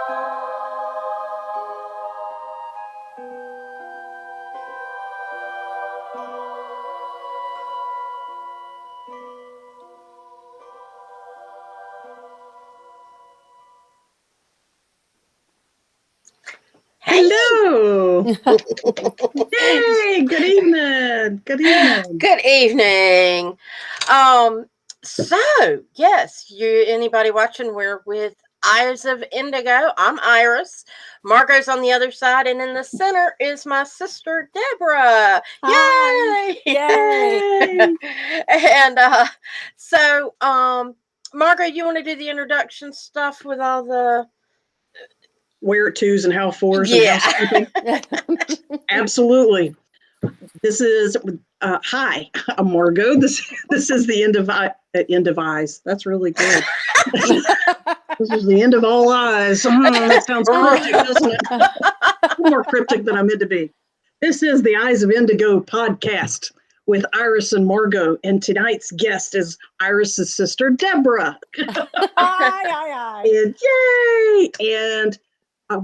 Hello. Hey, good evening. Good evening. Good evening. So yes, anybody watching, we're with Eyes of Indigo. I'm Iris. Margot's on the other side, and in the center is my sister Deborah. Hi. Yay! Yay. And so Margot, you want to do the introduction stuff with all the Where twos and how fours and Yeah. housekeeping? Absolutely. This is hi. I'm Margot. This is the end of eyes. That's really good. This is the end of all eyes. That sounds cryptic, doesn't it? A little more cryptic than I meant to be. This is the Eyes of Indigo podcast with Iris and Margot, and tonight's guest is Iris's sister Deborah. Hi. And yay! And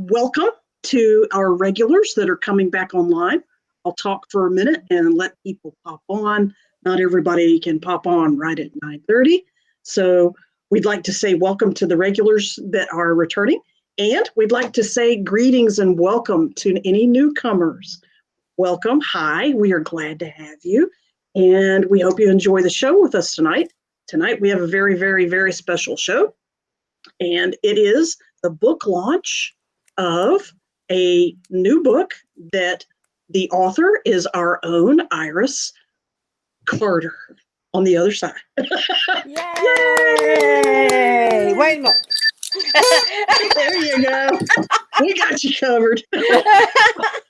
welcome to our regulars that are coming back online. I'll talk for a minute and let people pop on. Not everybody can pop on right at 9:30. So we'd like to say welcome to the regulars that are returning. And we'd like to say greetings and welcome to any newcomers. Welcome. Hi. We are glad to have you. And we hope you enjoy the show with us tonight. Tonight we have a very, very, very special show. And it is the book launch of a new book that the author is our own Iris Carter on the other side. Yay! Wait a minute. There you go. We got you covered.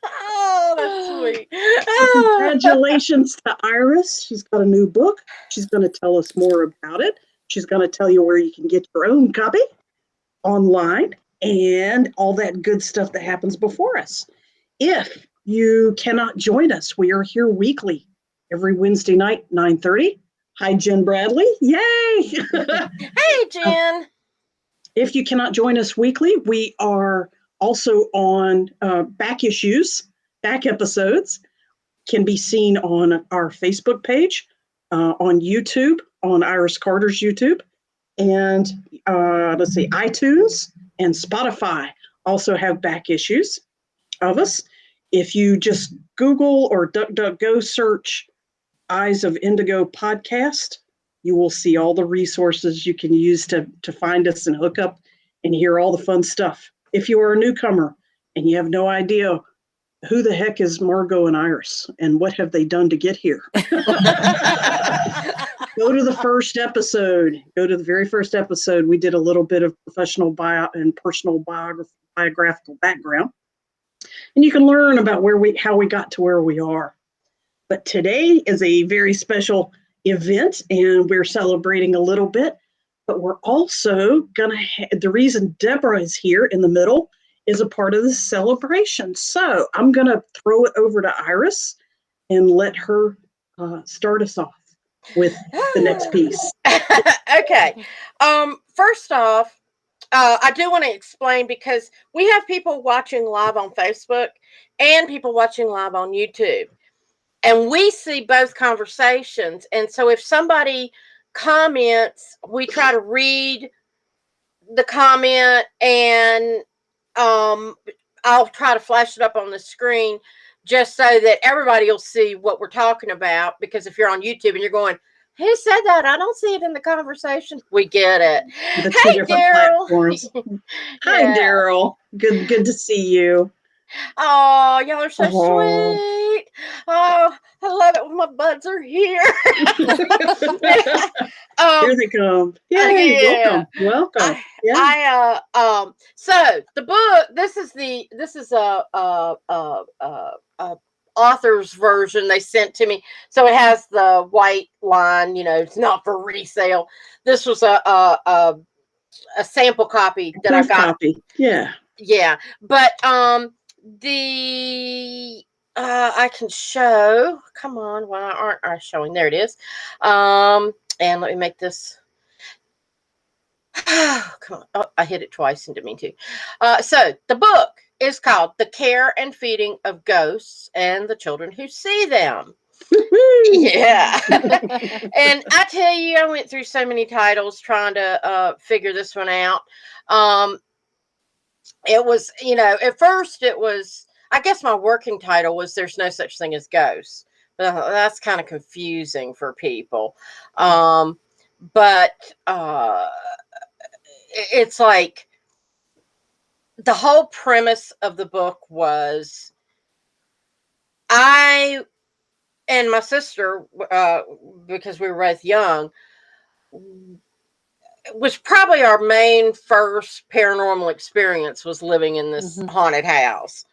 Oh, that's sweet. Congratulations to Iris. She's got a new book. She's going to tell us more about it. She's going to tell you where you can get your own copy online and all that good stuff that happens before us. If you cannot join us, we are here weekly, every Wednesday night, 9:30. Hi, Jen Bradley. Yay! Hey, Jen. If you cannot join us weekly, we are also on back episodes can be seen on our Facebook page, on YouTube, on Iris Carter's YouTube, and iTunes and Spotify also have back issues of us. If you just Google or DuckDuckGo search Eyes of Indigo podcast, you will see all the resources you can use to find us and hook up and hear all the fun stuff. If you are a newcomer and you have no idea who the heck is Margot and Iris and what have they done to get here, go to the first episode. Go to the very first episode. We did a little bit of professional and personal biographical background. And you can learn about how we got to where we are. But today is a very special event, and we're celebrating a little bit. But we're also going to the reason Deborah is here in the middle is a part of the celebration. So I'm going to throw it over to Iris and let her start us off with the next piece. Okay. First off, I do want to explain, because we have people watching live on Facebook and people watching live on YouTube. And we see both conversations. And so if somebody comments, we try to read the comment, and I'll try to flash it up on the screen just so that everybody will see what we're talking about. Because if you're on YouTube and you're going, who said that? I don't see it in the conversation. We get it. Hey, Daryl. Hi, Daryl. Good to see you. Oh, y'all are so sweet. Oh, I love it when my buds are here. Here they come. Yay, yeah. Welcome. So the book, this is a author's version they sent to me. So it has the white line, it's not for resale. This was a sample copy that I got. Copy. Yeah. Yeah. But I can show. Come on, why aren't I showing? There it is. And let me make this. Come on. Oh, I hit it twice and didn't mean to. So the book is called The Care and Feeding of Ghosts and the Children Who See Them. Yeah. And I tell you, I went through so many titles trying to figure this one out. It was, at first it was, I guess my working title was There's No Such Thing as Ghosts. But that's kind of confusing for people. But it's like the whole premise of the book was I and my sister, because we were both young, was probably our main first paranormal experience was living in this haunted house.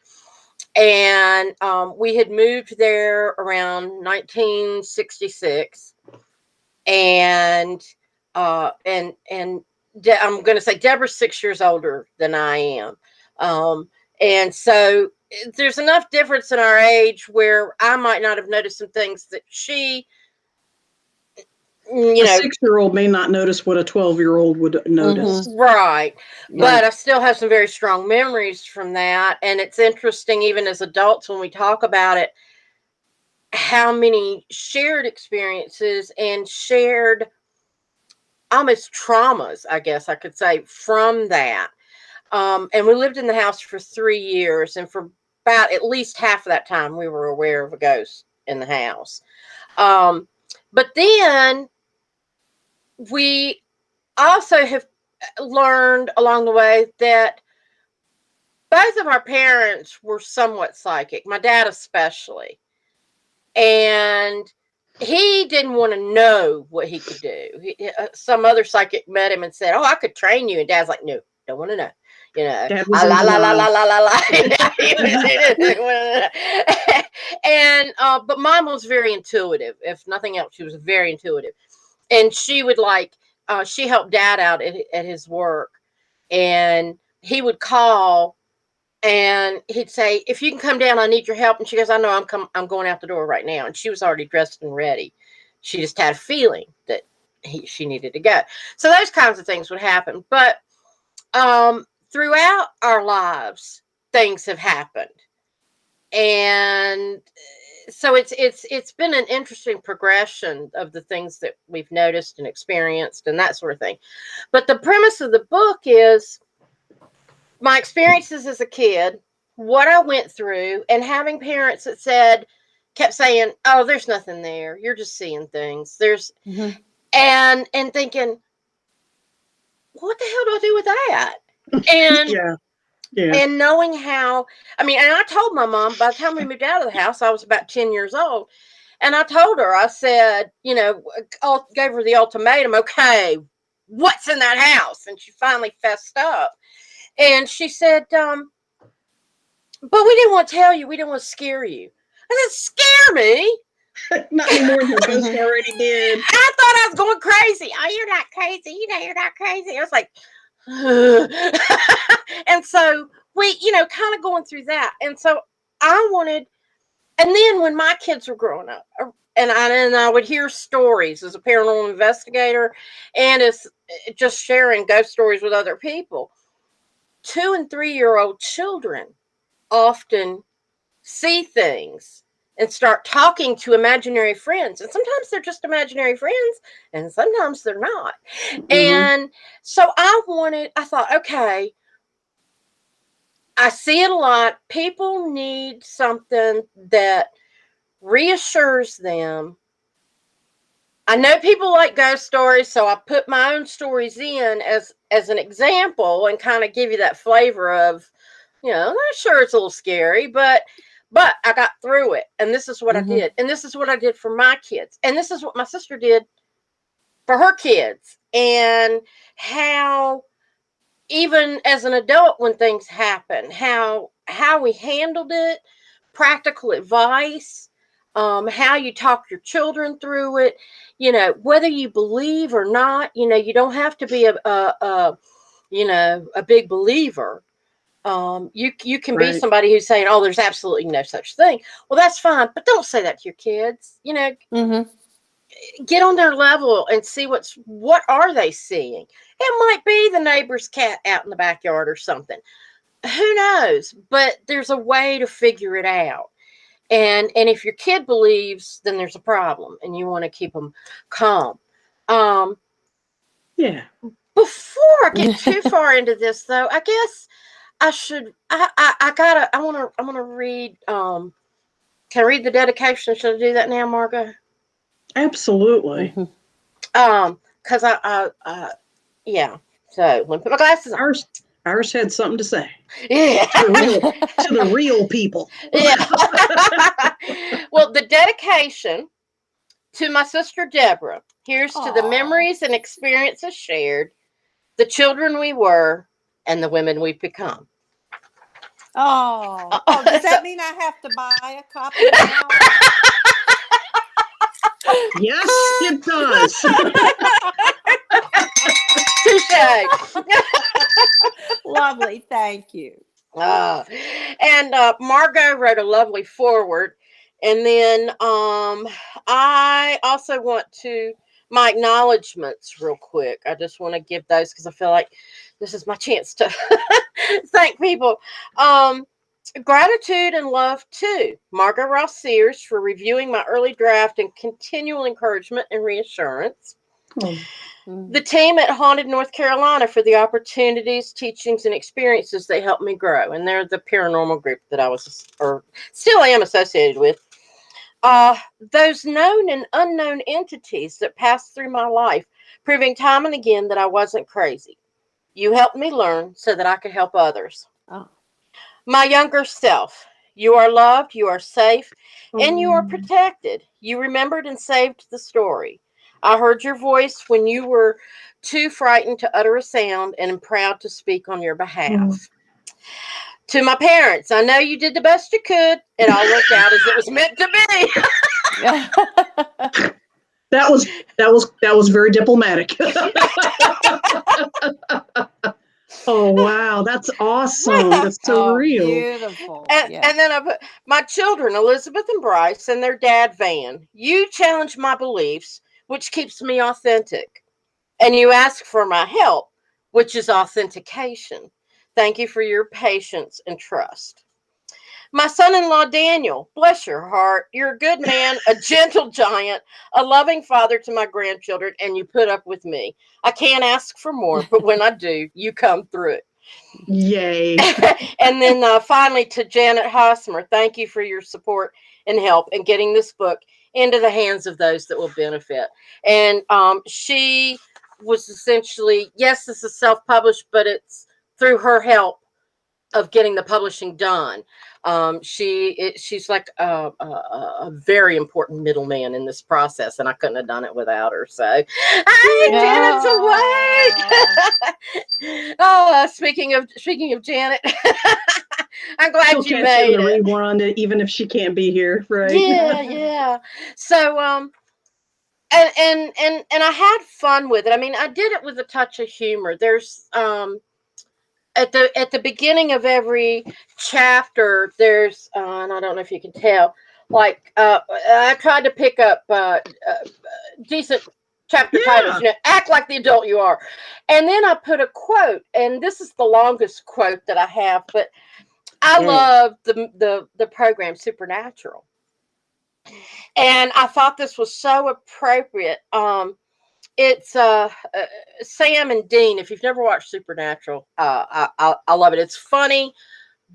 And we had moved there around 1966. And I'm going to say Deborah's 6 years older than I am. And so there's enough difference in our age where I might not have noticed some things that she, A 6-year-old may not notice what a 12-year-old would notice. Right. But I still have some very strong memories from that. And it's interesting, even as adults, when we talk about it, how many shared experiences and shared almost traumas, I guess I could say, from that. And we lived in the house for 3 years. And for about at least half of that time, we were aware of a ghost in the house. But then we also have learned along the way that both of our parents were somewhat psychic, my dad especially. And he didn't want to know what he could do. Some other psychic met him and said, "Oh, I could train you." And Dad's like, "No, don't want to know." La la la la la la la. And but Mom was very intuitive. If nothing else, she was very intuitive, and she would she helped Dad out at his work, and he would call. And he'd say, "If you can come down, I need your help." And she goes, "I know, I'm going out the door right now." And she was already dressed and ready. She just had a feeling that she needed to go. So those kinds of things would happen. But throughout our lives, things have happened. And so it's been an interesting progression of the things that we've noticed and experienced and that sort of thing. But the premise of the book is my experiences as a kid, what I went through, and having parents that kept saying, "Oh, there's nothing there. You're just seeing things." And thinking, what the hell do I do with that? And and knowing how, and I told my mom by the time we moved out of the house, I was about 10 years old. And I told her, I said, gave her the ultimatum, "Okay, what's in that house?" And she finally fessed up. And she said, "But we didn't want to tell you. We didn't want to scare you." I said, "Scare me? Not anymore than the ghost already did." I thought I was going crazy. "Oh, you're not crazy. You're not crazy." I was like, and so we, kind of going through that. And so I wanted, and then when my kids were growing up, and I would hear stories as a paranormal investigator and as just sharing ghost stories with other people. 2- and 3-year-old children often see things and start talking to imaginary friends. And sometimes they're just imaginary friends, and sometimes they're not. And so I thought, okay, I see it a lot. People need something that reassures them. I know people like ghost stories, so I put my own stories in as an example and kind of give you that flavor of, I'm sure it's a little scary, but I got through it. And this is what I did. And this is what I did for my kids. And this is what my sister did for her kids. And how, even as an adult, when things happen, how we handled it, practical advice, how you talk your children through it, whether you believe or not, you don't have to be a big believer. You can be somebody who's saying, "Oh, there's absolutely no such thing." Well, that's fine, but don't say that to your kids. get on their level and see what are they seeing. It might be the neighbor's cat out in the backyard or something. Who knows? But there's a way to figure it out. And if your kid believes, then there's a problem, and you want to keep them calm. Yeah. Before I get too far into this, though, I guess I should. I want to read. Can I read the dedication? Should I do that now, Margo? Absolutely. Because yeah. So let me put my glasses on. Ours had something to say. Yeah. To the real people. Yeah. Well, the dedication to my sister Deborah. Here's to the memories and experiences shared, the children we were, and the women we've become. Does that mean I have to buy a copy now? Yes, it does. Touche. Lovely, thank you. And Margo wrote a lovely foreword. And then I also want to, my acknowledgments real quick. I just want to give those because I feel like this is my chance to thank people. Gratitude and love to Margo Ross Sears for reviewing my early draft and continual encouragement and reassurance. The team at Haunted North Carolina for the opportunities, teachings, and experiences they helped me grow. And they're the paranormal group that I was, or still am, associated with. Those known and unknown entities that passed through my life, proving time and again that I wasn't crazy. You helped me learn so that I could help others. My younger self, you are loved, you are safe, and you are protected. You remembered and saved the story. I heard your voice when you were too frightened to utter a sound, and am proud to speak on your behalf. To my parents, I know you did the best you could. It all worked out as it was meant to be. That was very diplomatic. Oh wow, that's awesome. That's so real. Beautiful. And then I put my children, Elizabeth and Bryce, and their dad, Van. You challenge my beliefs, which keeps me authentic. And you ask for my help, which is authentication. Thank you for your patience and trust. My son-in-law, Daniel, bless your heart. You're a good man, a gentle giant, a loving father to my grandchildren, and you put up with me. I can't ask for more, but when I do, you come through. Yay. And then finally to Janet Hosmer, thank you for your support and help in getting this book into the hands of those that will benefit. And she was essentially, yes, this is self-published, but it's through her help of getting the publishing done. She's like a very important middleman in this process, and I couldn't have done it without her. So, hey, Janet's awake. Speaking of Janet, I'm glad She'll you catch made in the it. rerun, even if she can't be here, right? Yeah. So, and I had fun with it. I mean, I did it with a touch of humor. There's at the beginning of every chapter, there's and I don't know if you can tell, like I tried to pick up decent chapter titles. Act like the adult you are, and then I put a quote, and this is the longest quote that I have, but I love the program Supernatural, and I thought this was so appropriate. It's Sam and Dean. If you've never watched Supernatural, I love it. It's funny,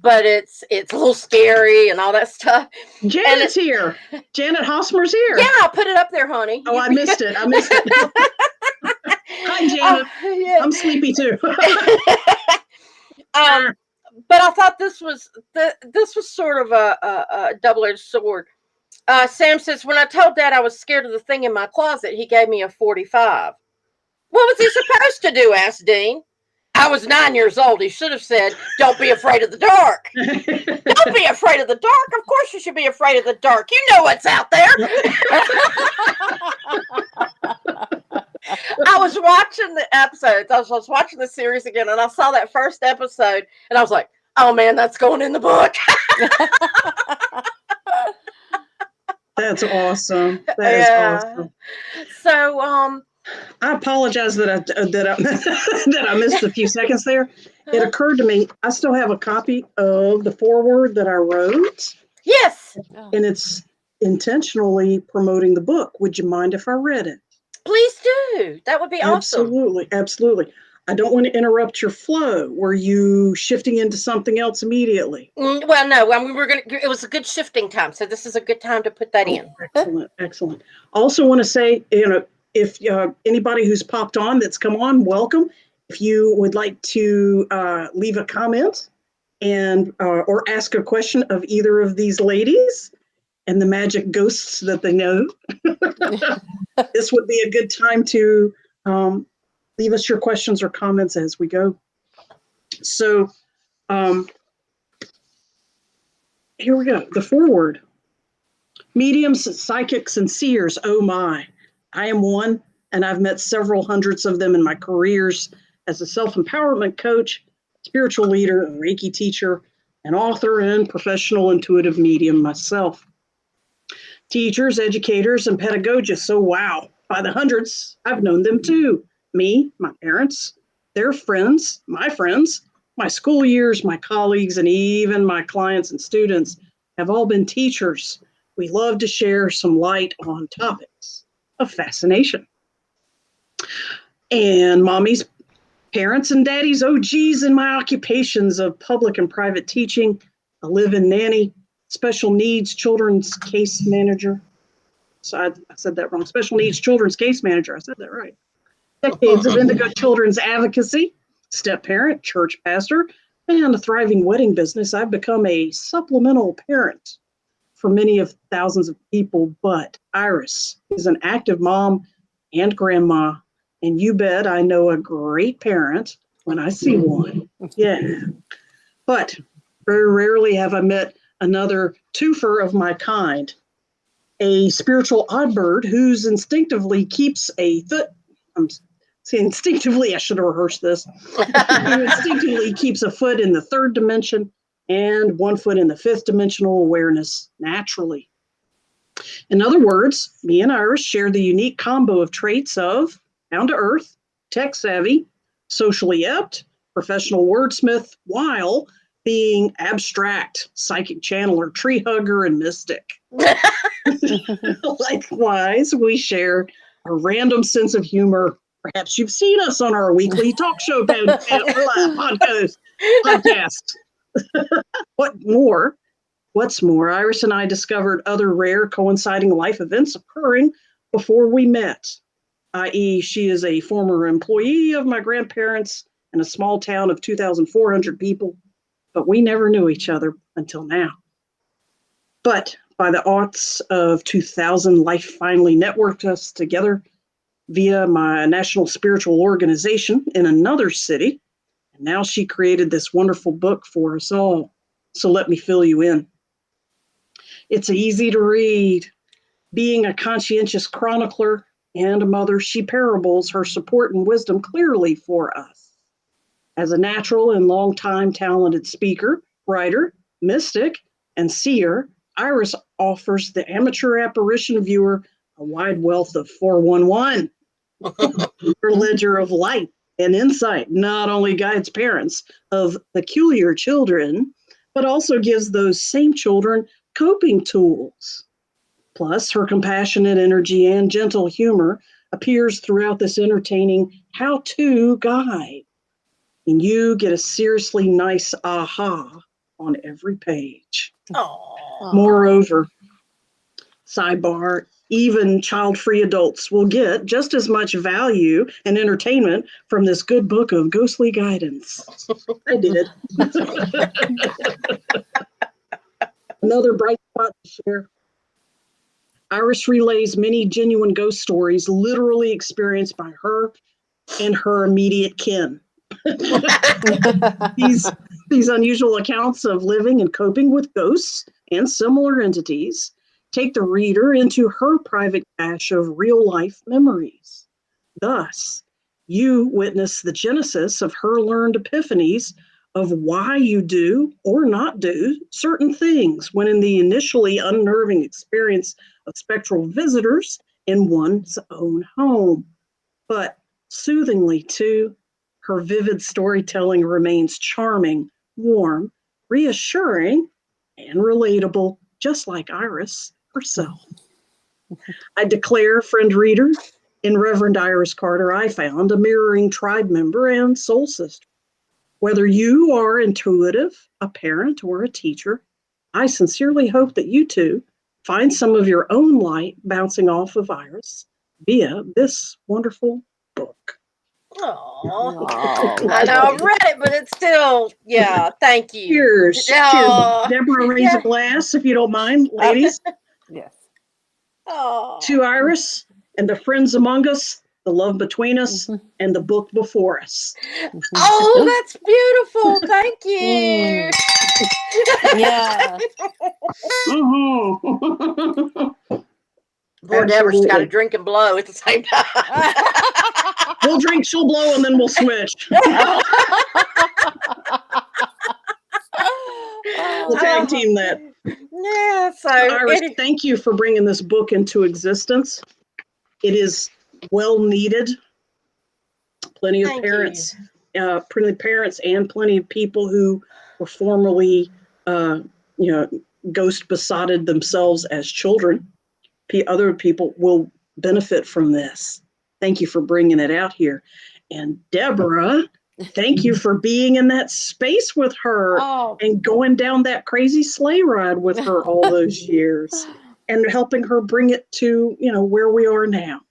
but it's a little scary and all that stuff. Janet's here. Janet Hosmer's here. Yeah, I put it up there, honey. Oh, I missed it. Hi, Janet. Yeah. I'm sleepy too. But I thought this was sort of a double-edged sword. Sam says, when I told Dad I was scared of the thing in my closet, he gave me a 45. What was he supposed to do? Asked Dean. I was 9 years old. He should have said, don't be afraid of the dark. Don't be afraid of the dark. Of course you should be afraid of the dark. You know what's out there. I was watching the episodes. I was watching the series again, and I saw that first episode, and I was like, oh, man, that's going in the book. That's awesome. That is Yeah. awesome. So, I apologize that that I missed a few seconds there. It occurred to me I still have a copy of the foreword that I wrote, yes, Oh, and it's intentionally promoting the book. Would you mind if I read it? please do. That would be awesome. Absolutely, absolutely. I don't want to interrupt your flow. Were you shifting into something else immediately? Well, no, I mean, we're gonna. It was a good shifting time, so this is a good time to put that Oh, in. excellent, excellent. Also want to say, if anybody who's popped on that's come on, welcome. If you would like to leave a comment and or ask a question of either of these ladies and the magic ghosts that they know, this would be a good time to leave us your questions or comments as we go. So um, here we go. The foreword. Mediums, psychics, and seers, oh my. I am one, and I've met several hundreds of them in my careers as a self empowerment coach, spiritual leader, Reiki teacher, an author, and professional intuitive medium myself. Teachers, educators, and pedagogists, oh wow. By the hundreds, I've known them too. Me, my parents, their friends, my school years, my colleagues, and even my clients and students have all been teachers. We love to share some light on topics of fascination. And mommy's parents and daddy's OGs in my occupations of public and private teaching, a live-in nanny, special needs children's case manager. So I said that wrong. Special needs children's case manager. I said that right. Decades of indigo children's advocacy, step parent, church pastor, and a thriving wedding business. I've become a supplemental parent for many of thousands of people, but Iris is an active mom and grandma, and you bet I know a great parent when I see one. Yeah, but very rarely have I met another twofer of my kind, a spiritual oddbird who's instinctively keeps a foot. Instinctively, I should have rehearsed this. Who instinctively keeps a foot in the third dimension and 1 foot in the fifth dimensional awareness naturally. In other words, me and Iris share the unique combo of traits of down to earth, tech savvy, socially apt, professional wordsmith, while being abstract, psychic channeler, tree hugger, and mystic. Likewise, we share a random sense of humor. Perhaps you've seen us on our weekly talk show podcast. What's more, Iris and I discovered other rare coinciding life events occurring before we met, i.e., she is a former employee of my grandparents in a small town of 2,400 people, but we never knew each other until now. But by the aughts of 2000, life finally networked us together via my national spiritual organization in another city. And now she created this wonderful book for us all. So let me fill you in. It's easy to read. Being a conscientious chronicler and a mother, she parables her support and wisdom clearly for us. As a natural and longtime talented speaker, writer, mystic, and seer, Iris offers the amateur apparition viewer a wide wealth of 411. Her ledger of light and insight not only guides parents of peculiar children, but also gives those same children coping tools. Plus, her compassionate energy and gentle humor appears throughout this entertaining how-to guide. And you get a seriously nice aha on every page. Aww. Moreover, sidebar, even child-free adults will get just as much value and entertainment from this good book of ghostly guidance. I did. Another bright spot to share. Iris relays many genuine ghost stories literally experienced by her and her immediate kin. These unusual accounts of living and coping with ghosts and similar entities take the reader into her private cache of real-life memories. Thus, you witness the genesis of her learned epiphanies of why you do or not do certain things when in the initially unnerving experience of spectral visitors in one's own home. But soothingly, too, her vivid storytelling remains charming, warm, reassuring, and relatable, just like Iris herself. I declare, friend reader, in Reverend Iris Carter, I found a mirroring tribe member and soul sister. Whether you are intuitive, a parent, or a teacher, I sincerely hope that you too find some of your own light bouncing off of Iris via this wonderful book. Oh, Oh, I know I've lovely. read it, but it's still, yeah, thank you. Cheers. Cheers. Oh, Deborah, raise yeah. a glass if you don't mind, ladies. Yes. Oh, To Iris and the friends among us, the love between us, and the book before us. oh, that's beautiful. Thank you. Yeah. Mhm. Poor Deborah's got to Absolutely. drink and blow at the same time. We'll drink, she'll blow, and then we'll switch. We'll tag team that. Yeah, so Iris, thank you for bringing this book into existence. It is well needed. Plenty of thank parents, and plenty of people who were formerly, ghost besotted themselves as children. Other people will benefit from this. Thank you for bringing it out here. And Deborah, thank you for being in that space with her Oh. and going down that crazy sleigh ride with her all those years and helping her bring it to, where we are now.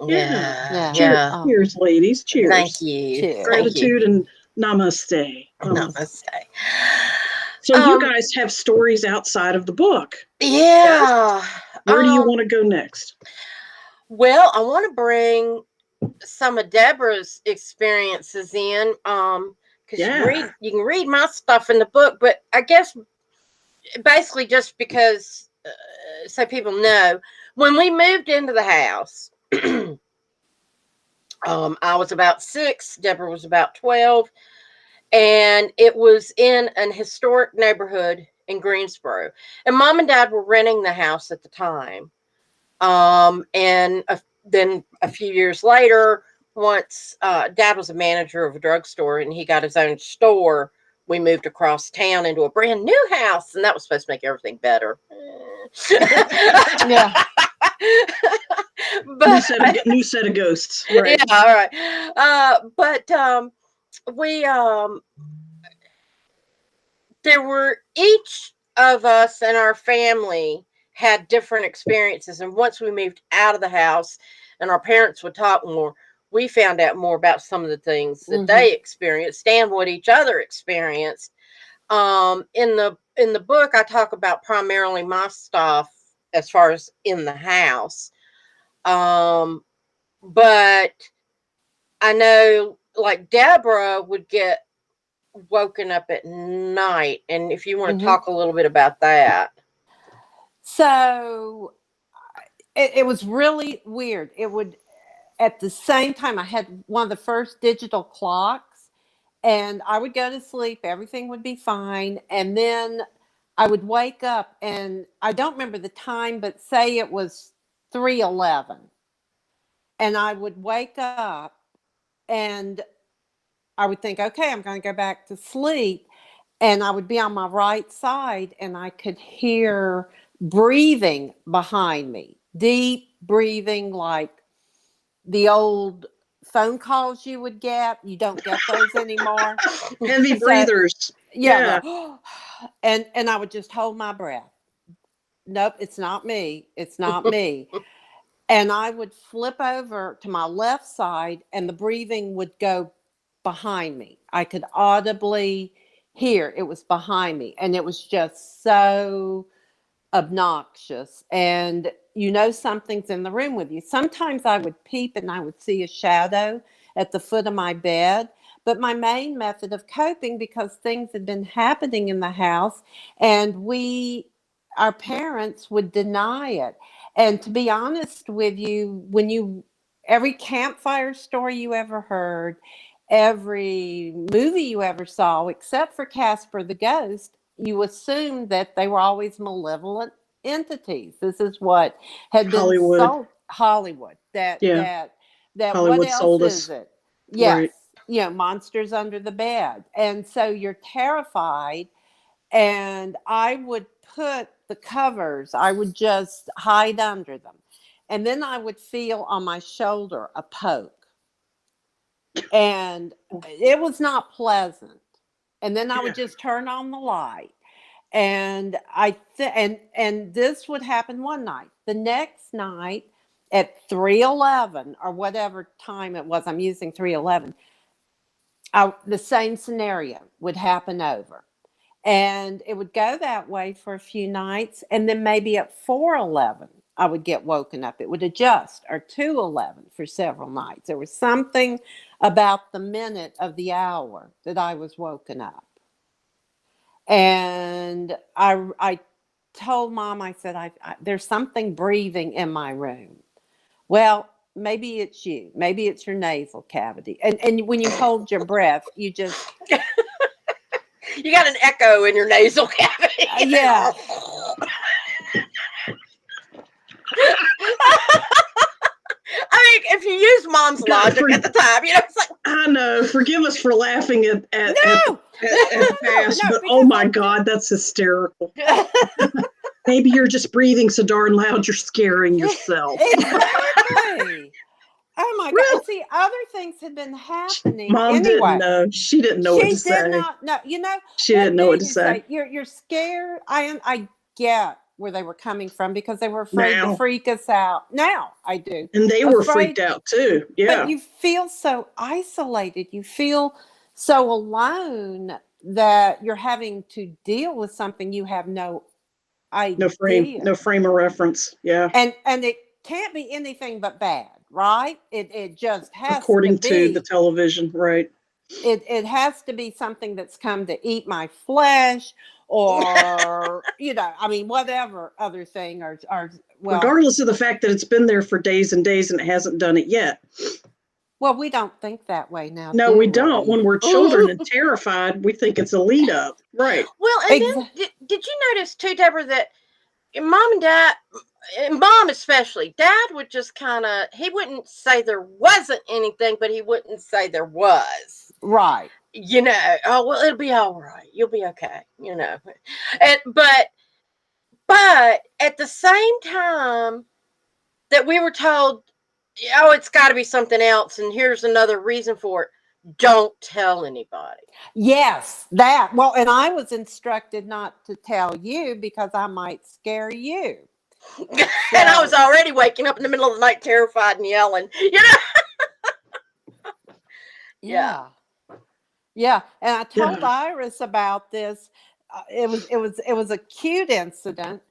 Yeah, Yeah. Cheers, yeah. Oh, cheers, ladies. Cheers. Thank you. Cheers. Thank you. Gratitude and namaste. Namaste. So you guys have stories outside of the book. Yeah. Where do you want to go next? Well, I want to bring some of Deborah's experiences in, because you can read my stuff in the book, but I guess basically just because, so people know, when we moved into the house, I was about 6, Deborah was about 12, and it was in an historic neighborhood in Greensboro, and Mom and Dad were renting the house at the time. And then a few years later, once Dad was a manager of a drugstore and he got his own store, we moved across town into a brand new house, and that was supposed to make everything better. yeah. But New set of ghosts. Right. yeah, all right. But we there were, each of us and our family had different experiences, and once we moved out of the house and our parents would talk more, we found out more about some of the things that they experienced and what each other experienced. In the book, I talk about primarily my stuff as far as in the house, but I know, like, Deborah would get woken up at night, and if you want to talk a little bit about that. So it was really weird. It would, at the same time, I had one of the first digital clocks, and I would go to sleep. Everything would be fine. And then I would wake up, and I don't remember the time, but say it was 3:11. And I would wake up and I would think, okay, I'm going to go back to sleep. And I would be on my right side and I could hear breathing behind me, deep breathing, like the old phone calls you would get. You don't get those anymore. Heavy breathers. Yeah. And I would just hold my breath. Nope, it's not me. It's not me. And I would flip over to my left side and the breathing would go behind me. I could audibly hear it was behind me. And it was just so obnoxious. And something's in the room with you. Sometimes I would peep and I would see a shadow at the foot of my bed. But my main method of coping, because things had been happening in the house and our parents would deny it. And to be honest with you, every campfire story you ever heard, every movie you ever saw, except for Casper the Ghost, you assumed that they were always malevolent entities. This is what had been Hollywood. sold. Hollywood. That what Hollywood else sold is us. it? Yes. Right. You know, monsters under the bed. And so you're terrified. And I would put the covers, I would just hide under them. And then I would feel on my shoulder a poke. And it was not pleasant. And then I would just turn on the light. And and this would happen one night. The next night at 3:11 or whatever time it was, I'm using 3:11. The same scenario would happen over. And it would go that way for a few nights. And then maybe at 4:11, I would get woken up. It would adjust, or 2:11 for several nights. There was something about the minute of the hour that I was woken up. And I told Mom, I said, there's something breathing in my room. Well, maybe it's you. Maybe it's your nasal cavity. And when you hold your breath, you just... You got an echo in your nasal cavity. Yeah. I mean, if you use Mom's logic at the time, you know, it's like... I know. Forgive us for laughing at past, but because oh my God, that's hysterical. Maybe you're just breathing so darn loud you're scaring yourself. Exactly. Oh my God. See, other things had been happening. Mom didn't know. She didn't know what to say. She did not know. You know, she didn't know what to say. You're scared. I get where they were coming from because they were afraid to freak us out. Now I do. And they were freaked out too. Yeah. But you feel so isolated. You feel so alone that you're having to deal with something you have no idea. No frame of reference. Yeah. And it can't be anything but bad, right? It just has according to be, to the television, right? It has to be something that's come to eat my flesh, or you know, I mean, whatever other thing, or well, regardless of the fact that it's been there for days and days and it hasn't done it yet. Well, we don't think that way now. No, we don't. When we're children and terrified, we think it's a lead up. Right. Well, and then did you notice too, Deborah, that Mom and Dad, Mom especially, Dad would just kind of, he wouldn't say there wasn't anything, but he wouldn't say there was. Right. You know, oh, well, it'll be all right. You'll be okay, you know. But at the same time that we were told, oh, it's got to be something else, and here's another reason for it. Don't tell anybody. Yes, that. Well, and I was instructed not to tell you because I might scare you. And I was already waking up in the middle of the night terrified and yelling, you know? Yeah. Yeah. And I told Iris about this. It was a cute incident.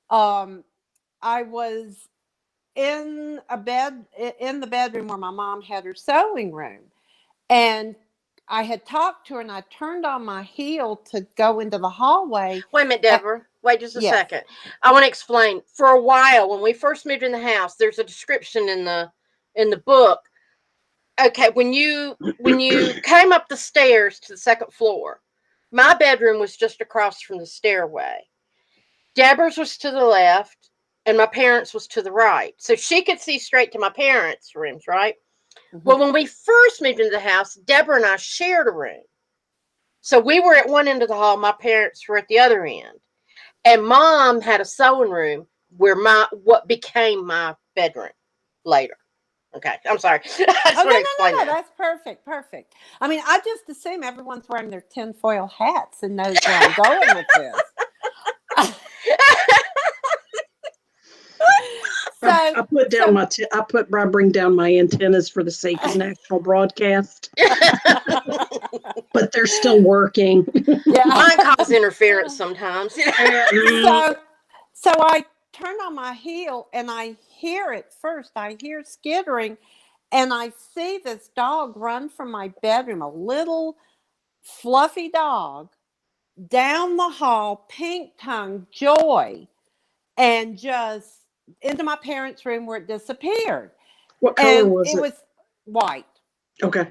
I was in the bedroom where my mom had her sewing room. And I had talked to her and I turned on my heel to go into the hallway. Wait a minute, Deborah. Wait just a second. I want to explain. For a while, when we first moved in the house, there's a description in the book. Okay, when you came up the stairs to the second floor, my bedroom was just across from the stairway. Deborah's was to the left, and my parents' was to the right. So she could see straight to my parents' rooms, right? Mm-hmm. Well, when we first moved into the house, Deborah and I shared a room. So we were at one end of the hall, my parents were at the other end. And Mom had a sewing room where what became my bedroom later. Okay, I'm sorry. No, that's perfect. I mean, I just assume everyone's wearing their tinfoil hats and knows where I'm going with this. So, I bring down my antennas for the sake of national broadcast. But they're still working. Yeah, mine cause interference sometimes. So I turn on my heel and I hear it first. I hear skittering and I see this dog run from my bedroom, a little fluffy dog, down the hall, pink tongue, joy, and just into my parents' room where it disappeared. What color was it? It was white. Okay.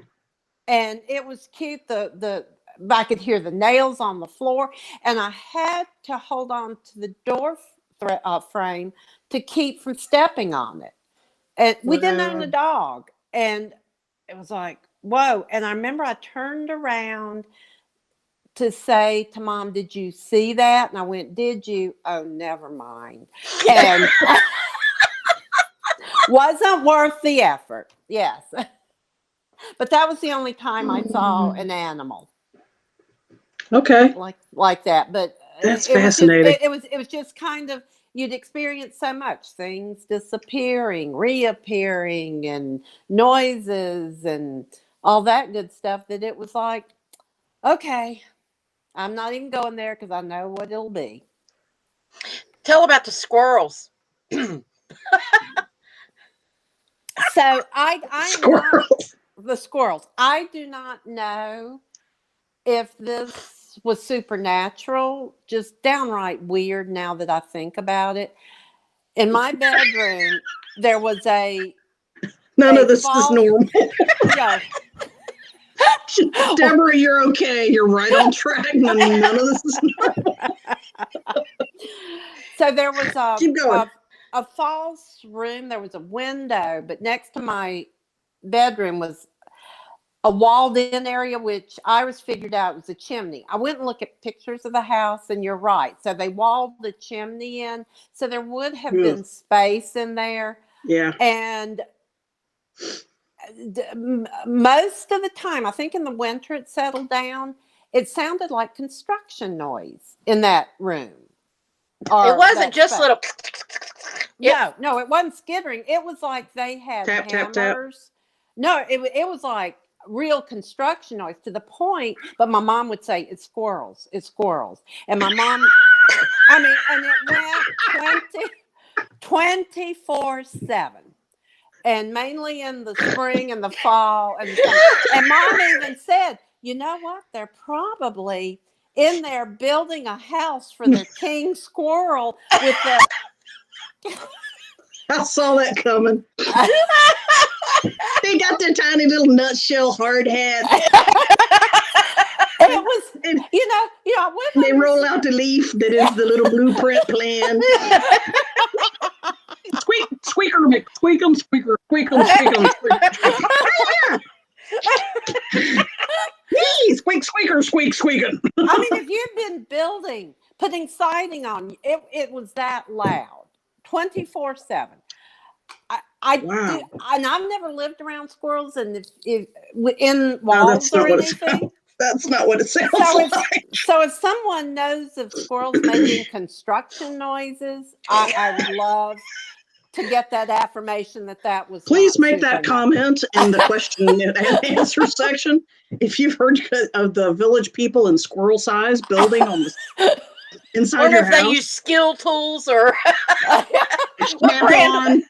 and it was cute. I could hear the nails on the floor, and I had to hold on to the door frame to keep from stepping on it. And we didn't own a dog, and it was like, whoa. And I remember I turned around to say to Mom, did you see that? And I went, did you? Oh, never mind. And wasn't worth the effort. Yes. But that was the only time I saw an animal. Okay. Like that. But that's fascinating. It was just kind of, you'd experience so much, things disappearing, reappearing, and noises and all that good stuff, that it was like, okay, I'm not even going there because I know what it'll be. Tell about the squirrels. So I Squirrels. the squirrels. I do not know if this was supernatural, just downright weird now that I think about it. In my bedroom, there was None of this is normal. Yeah. Deborah, you're okay. You're right on track. None of this is normal. So there was Keep going. a false room. There was a window, but next to my bedroom was a walled-in area, which I was figured out was a chimney. I went and looked at pictures of the house, and you're right. So they walled the chimney in, so there would have been space in there. Yeah. And most of the time, I think in the winter it settled down, it sounded like construction noise in that room. It wasn't just little. No, it wasn't skittering. It was like they had tap, hammers. tap, tap. No, it was like real construction noise, to the point, but my mom would say, it's squirrels. And my mom, and it went 24/7. And mainly in the spring and the fall and the summer. And Mom even said, you know what? They're probably in there building a house for their king squirrel with the. I saw that coming. They got their tiny little nutshell hard hat. It was, I wouldn't. They roll out the leaf that is the little blueprint plan. Squeaker, squeak 'em, squeaker, squeak 'em, squeak 'em, squeak, squeaker, squeaking. I mean, if you've been putting siding on, it was that loud, 24/7. Wow. And I've never lived around squirrels, and if in walls or anything. That's not what it sounds like. So if someone knows of squirrels making construction noises, I would love to get that affirmation that was. Please make that comment in the question and answer section. If you've heard of the Village People in squirrel size building on the inside your house. They use skill tools or Snap-on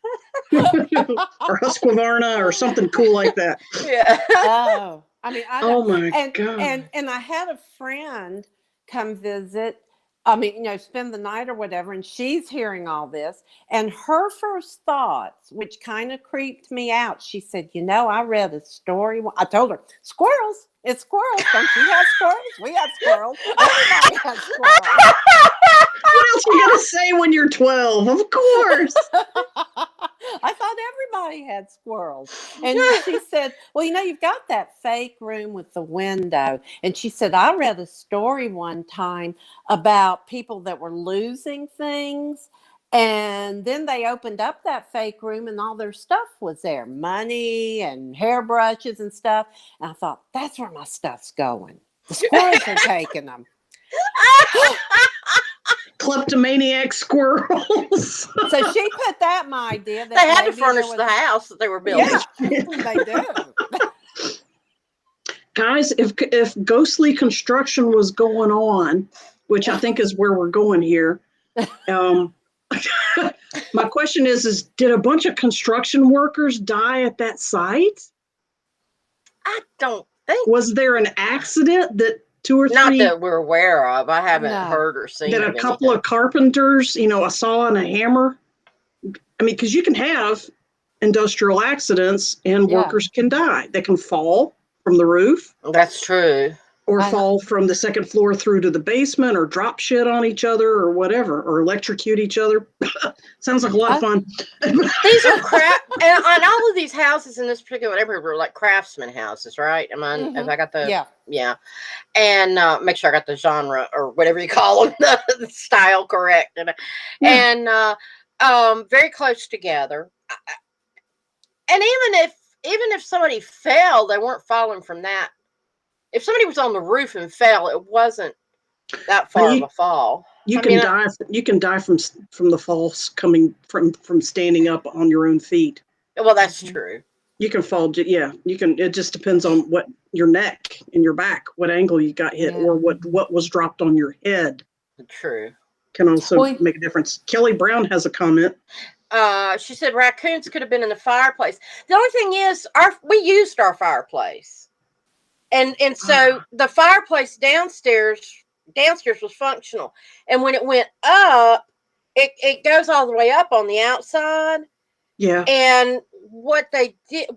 or Husqvarna or something cool like that. Yeah. Oh, I mean, oh my God. And I had a friend come visit. Spend the night or whatever, and she's hearing all this. And her first thoughts, which kind of creeped me out, she said, I read a story. I told her, squirrels. It's squirrels. Don't you have squirrels? We have squirrels. Everybody has squirrels. What else are you going to say when you're 12? Of course. I thought everybody had squirrels. And she said, well, you've got that fake room with the window. And she said, I read a story one time about people that were losing things. And then they opened up that fake room and all their stuff was there. Money and hairbrushes and stuff. And I thought, that's where my stuff's going. The squirrels are taking them. Kleptomaniac squirrels. So she put that in my idea. That they had to furnish the house that they were building. Yeah, they do. Guys, if ghostly construction was going on, which I think is where we're going here, my question is did a bunch of construction workers die at that site? I don't think. Was there an accident that 2 or 3? Not that we're aware of. I haven't heard or seen. That a couple of carpenters, a saw and a hammer. I mean, because you can have industrial accidents and workers can die. They can fall from the roof, That's true. or I know. fall from the second floor through to the basement, or drop shit on each other, or whatever, or electrocute each other. Sounds like a lot of fun. These are and all of these houses in this particular neighborhood were like craftsman houses, right? Have I got the Yeah. And make sure I got the genre or whatever you call them, the style correct, and very close together. And even if somebody fell, they weren't falling from that. If somebody was on the roof and fell, it wasn't that far of a fall. You can die. You can die from the falls coming from standing up on your own feet. Well, that's true. You can fall. Yeah, you can. It just depends on what your neck and your back, what angle you got hit, or what was dropped on your head. True. Can also make a difference. Kelly Brown has a comment. She said raccoons could have been in the fireplace. The only thing is, we used our fireplace, and so the fireplace downstairs was functional, and when it went up, it goes all the way up on the outside. Yeah. And what they did,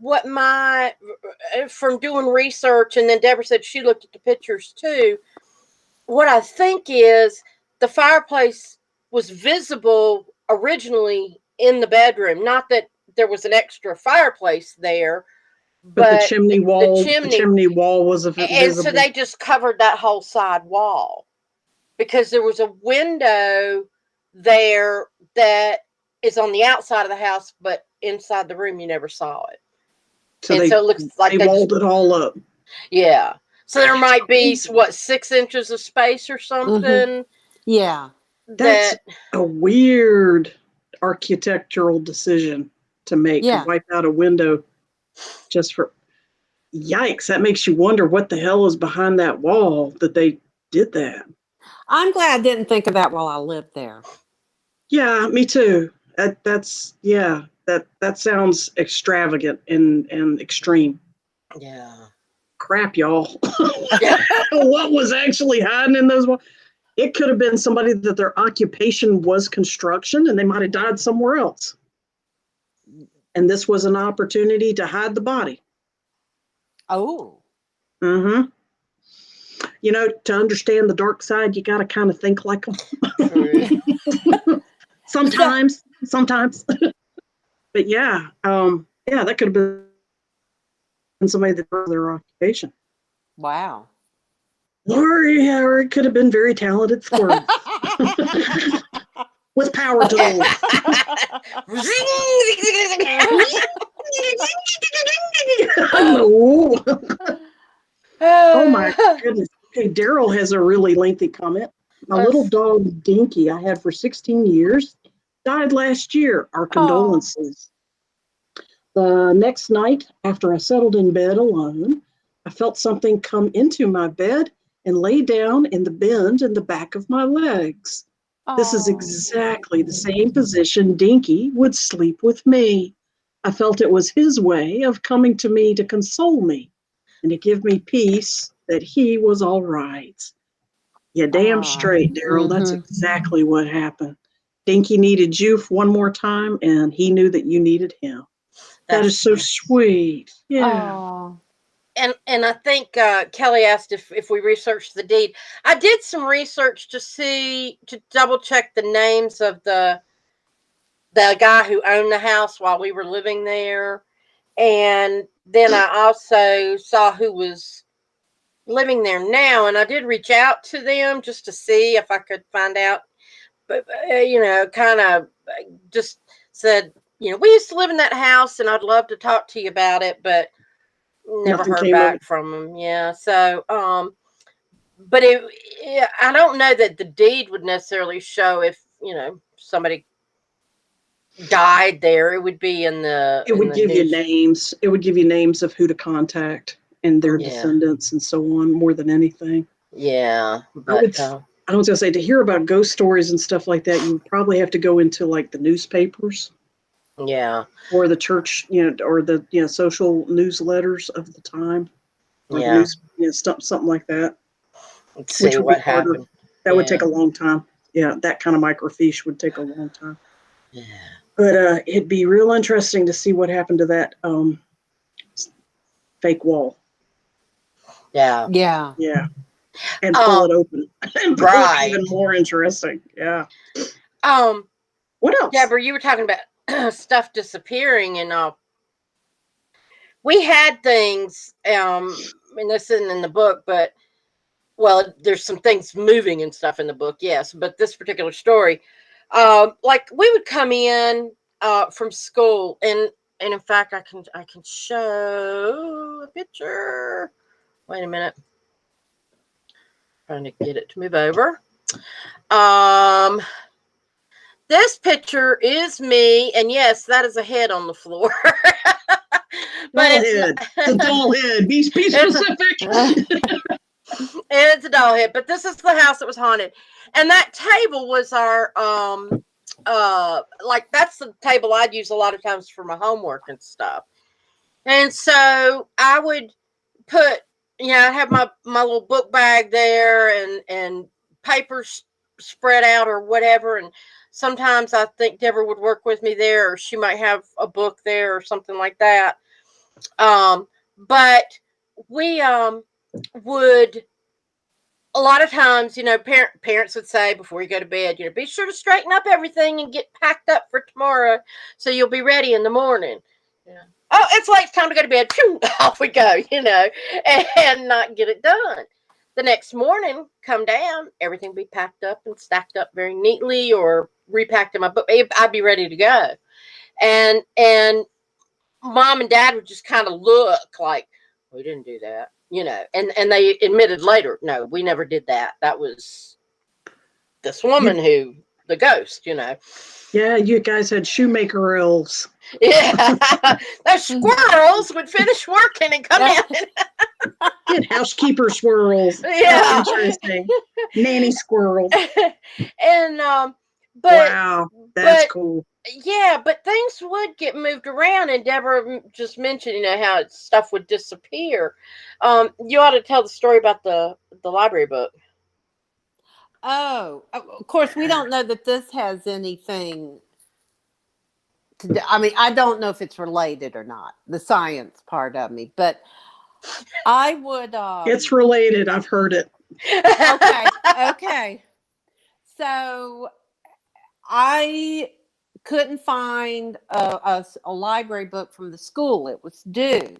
from doing research, and then Deborah said she looked at the pictures too. What I think is the fireplace was visible originally in the bedroom. Not that there was an extra fireplace there, but the chimney wall was visible. And so they just covered that whole side wall because there was a window there that is on the outside of the house, but inside the room you never saw it. So it looks like they walled it all up. Yeah. So there might be 6 inches of space or something. Mm-hmm. Yeah. That's a weird architectural decision to make. Yeah. To wipe out a window just for yikes. That makes you wonder what the hell is behind that wall that they did that. I'm glad I didn't think of that while I lived there. Yeah, me too. That sounds extravagant and extreme. Yeah. Crap, y'all. What was actually hiding in those walls? It could have been somebody that their occupation was construction and they might have died somewhere else. And this was an opportunity to hide the body. Oh. Mm-hmm. You know, to understand the dark side, you got to kind of think like them. Sometimes. But yeah, that could have been somebody that was their occupation. Wow. Or it could have been very talented squirrels with power tools. Oh my goodness. Okay, Daryl has a really lengthy comment. My little dog Dinky I had for 16 years died last year. Our condolences. The next night, after I settled in bed alone, I felt something come into my bed and lay down in the bend in the back of my legs. This is exactly the same position Dinky would sleep with me. I felt it was his way of coming to me to console me and to give me peace that he was all right. Yeah, damn straight, Daryl. That's exactly what happened. Dinky needed you one more time, and he knew that you needed him. That is so sweet. Yeah. Oh. And I think Kelly asked if we researched the deed. I did some research to double check the names of the guy who owned the house while we were living there. And then I also saw who was living there now. And I did reach out to them just to see if I could find out. But, kind of just said, we used to live in that house and I'd love to talk to you about it. But never heard back from him. Yeah. So, but I don't know that the deed would necessarily show if, somebody died there. It would be it would give you names. It would give you names of who to contact and their descendants and so on more than anything. Yeah. But I was going to say, to hear about ghost stories and stuff like that, you would probably have to go into like the newspapers. Yeah. Or the church, or the social newsletters of the time. Like something like that. Let's see what happened. That would take a long time. Yeah, that kind of microfiche would take a long time. Yeah. But it'd be real interesting to see what happened to that fake wall. Yeah. Yeah. And pull it open and pull it Right. even more interesting. Yeah. Um, What else? Deborah, you were talking about stuff disappearing, and we had things. And this isn't in the book, but well, there's some things moving and stuff in the book, yes. But this particular story, like we would come in from school, and in fact, I can show a picture. Wait a minute, trying to get it to move over. This picture is me, and yes, that is a head on the floor. But Doll head. The doll head. Be specific. it's a doll head. But this is the house that was haunted, and that table was our like that's the table I'd use a lot of times for my homework and stuff. And so I would put, I have my little book bag there, and papers spread out or whatever. And sometimes I think Deborah would work with me there, or she might have a book there or something like that. But we would, a lot of times, parents would say before you go to bed, be sure to straighten up everything and get packed up for tomorrow so you'll be ready in the morning. Yeah. Oh, it's late. It's time to go to bed. Phew, off we go, and not get it done. The next morning, come down, everything be packed up and stacked up very neatly, or repacked in my book. I'd be ready to go. And mom and dad would just kind of look like, we didn't do that, and they admitted later, no, we never did that. That was this woman the ghost, Yeah, you guys had shoemaker elves. Yeah, those squirrels would finish working and come in. Get housekeeper squirrels. Yeah. Interesting. Nanny squirrels. And Wow, that's cool. Yeah, but things would get moved around, and Deborah just mentioned, how stuff would disappear. You ought to tell the story about the library book. Oh, of course, we don't know that this has anything to do. I mean, I don't know if it's related or not, the science part of me, but I would. It's related. I've heard it. Okay. So I couldn't find a library book from the school. It was due.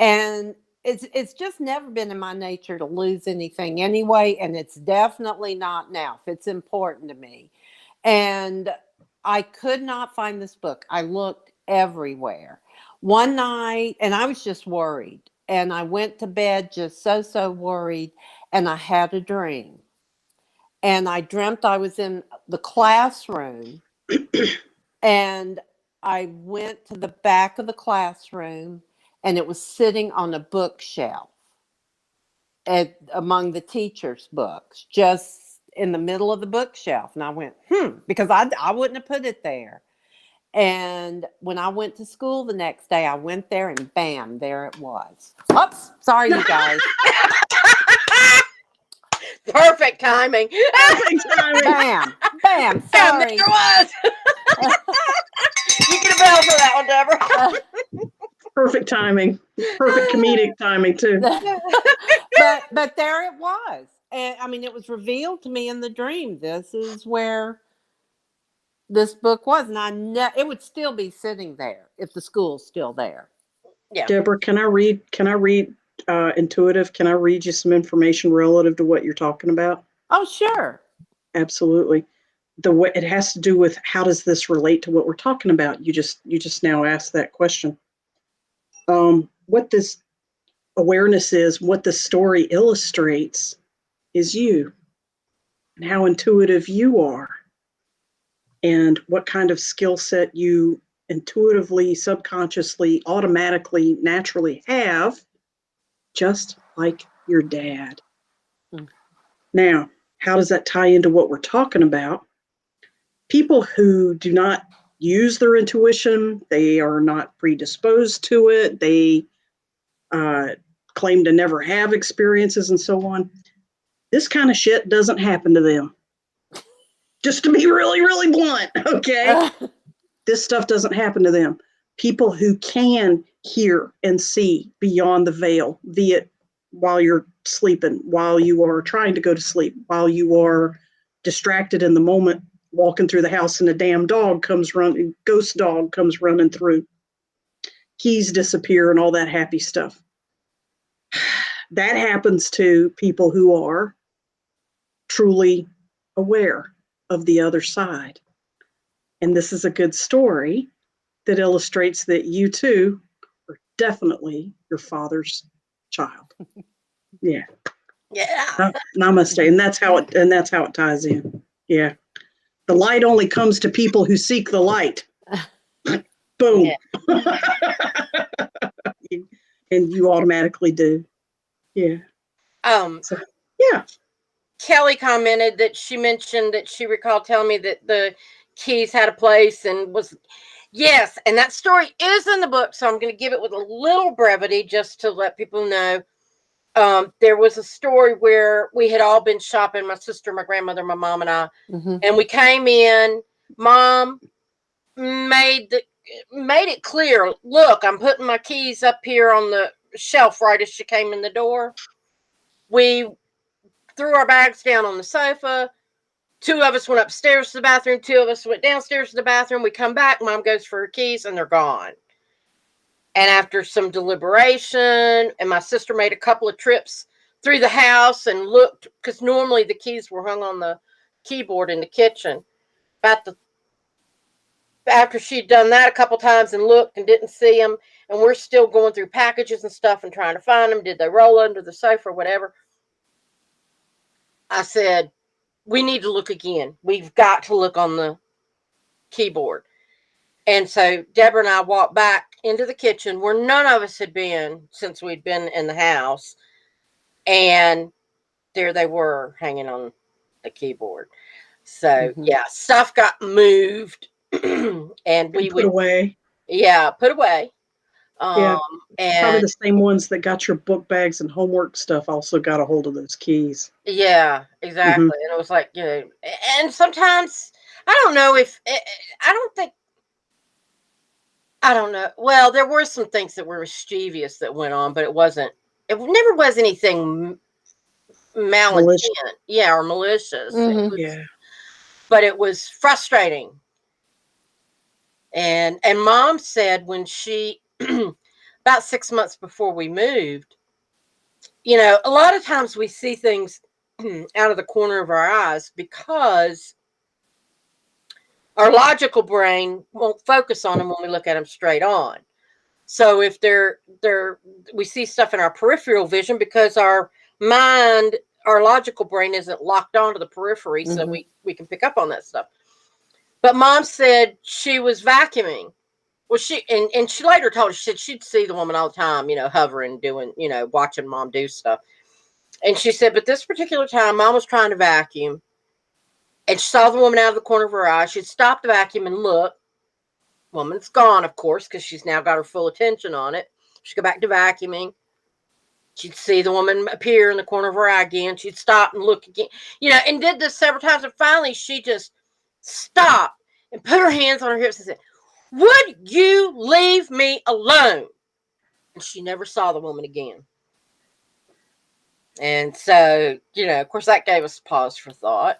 And it's just never been in my nature to lose anything anyway. And it's definitely not now if it's important to me. And I could not find this book. I looked everywhere. One night, and I was just worried. And I went to bed just so worried. And I had a dream. And I dreamt I was in the classroom. And I went to the back of the classroom, and it was sitting on a bookshelf among the teachers' books, just in the middle of the bookshelf. And I went, because I wouldn't have put it there. And when I went to school the next day, I went there, and bam, there it was. Oops, sorry, you guys. Perfect timing. Perfect timing. Bam, sorry. There was. You get a bell for that one, Deborah. Perfect timing. Perfect comedic timing too. But there it was. And I mean, it was revealed to me in the dream. This is where this book was, and it would still be sitting there if the school's still there. Yeah. Deborah, can I read intuitive? Can I read you some information relative to what you're talking about? Oh, sure. Absolutely. The way it has to do with how does this relate to what we're talking about? You just now asked that question. What this awareness is, what the story illustrates, is you and how intuitive you are, and what kind of skill set you intuitively, subconsciously, automatically, naturally have, just like your dad. Now, how does that tie into what we're talking about? People who do not use their intuition, they are not predisposed to it, they claim to never have experiences and so on. This kind of shit doesn't happen to them. Just to be really, really blunt, okay? This stuff doesn't happen to them. People who can hear and see beyond the veil, be it while you're sleeping, while you are trying to go to sleep, while you are distracted in the moment, walking through the house and a damn ghost dog comes running through. Keys disappear and all that happy stuff. That happens to people who are truly aware of the other side. And this is a good story that illustrates that you too are definitely your father's child. Yeah. Yeah. Namaste. And that's how it ties in. Yeah. The light only comes to people who seek the light. Boom. Yeah. And you automatically do. Yeah. So, yeah. Kelly commented that she mentioned that she recalled telling me that the keys had a place and was, yes, and that story is in the book, so I'm going to give it with a little brevity just to let people know. There was a story where we had all been shopping, my sister, my grandmother, my mom, and I, and we came in. Mom made it clear, look, I'm putting my keys up here on the shelf right as she came in the door. We threw our bags down on the sofa. Two of us went upstairs to the bathroom. Two of us went downstairs to the bathroom. We come back. Mom goes for her keys, and they're gone. And after some deliberation, and my sister made a couple of trips through the house and looked, because normally the keys were hung on the keyboard in the kitchen. After she'd done that a couple times and looked and didn't see them, and we're still going through packages and stuff and trying to find them. Did they roll under the sofa or whatever? I said, we need to look again. We've got to look on the keyboard. And so Deborah and I walked back into the kitchen where none of us had been since we'd been in the house. And there they were hanging on the keyboard. So yeah, stuff got moved and we put away. Yeah, put away. Yeah. And probably the same ones that got your book bags and homework stuff also got a hold of those keys. Yeah, exactly. And it was like, you know, and sometimes I don't know if I don't know. Well, there were some things that were mischievous that went on, but it never was anything malintent. Yeah, or malicious. Mm-hmm. But it was frustrating. And Mom said when she about 6 months before we moved, you know, a lot of times we see things out of the corner of our eyes because our logical brain won't focus on them when we look at them straight on. So if we see stuff in our peripheral vision because our mind, our logical brain isn't locked onto the periphery, so we can pick up on that stuff. But Mom said she was vacuuming. Well, she later told us, she said she'd see the woman all the time, you know, hovering, doing, you know, watching Mom do stuff. And she said, but this particular time, Mom was trying to vacuum, and she saw the woman out of the corner of her eye. She'd stop the vacuum and look. Woman's gone, of course, because she's now got her full attention on it. She'd go back to vacuuming. She'd see the woman appear in the corner of her eye again. She'd stop and look again, you know, and did this several times. And finally, she just stopped and put her hands on her hips and said, would you leave me alone? And she never saw the woman again. And so, you know, of course, that gave us pause for thought.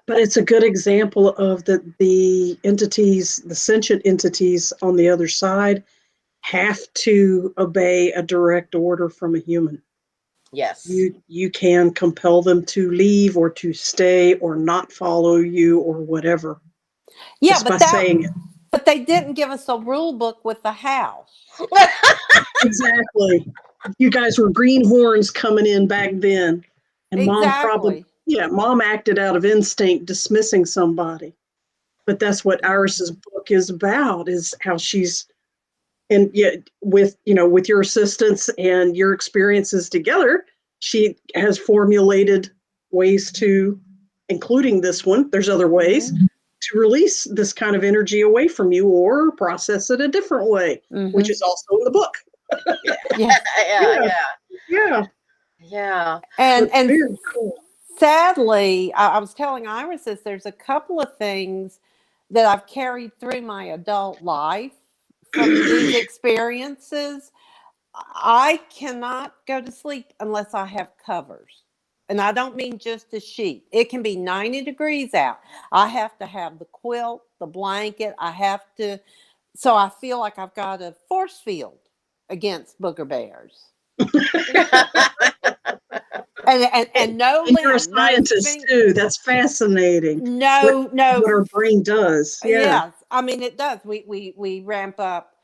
But it's a good example of the entities, the sentient entities on the other side have to obey a direct order from a human. Yes. You can compel them to leave or to stay or not follow you or whatever. Yeah, just by saying it. But they didn't give us a rule book with the house. Exactly. You guys were greenhorns coming in back then. And Mom acted out of instinct, dismissing somebody. But that's what Iris's book is about, is how she's, and yet with your assistance and your experiences together, she has formulated ways to, including this one, there's other ways, to release this kind of energy away from you or process it a different way, which is also in the book. Yeah. And cool. Sadly, I was telling Iris this, there's a couple of things that I've carried through my adult life from these experiences. I cannot go to sleep unless I have covers. And I don't mean just a sheet. It can be 90 degrees out. I have to have the quilt, the blanket. So I feel like I've got a force field against booger bears. And no And you're a limb, no scientist too. That's fascinating. no, What our brain does. Yeah. yes. I mean, it does. We ramp up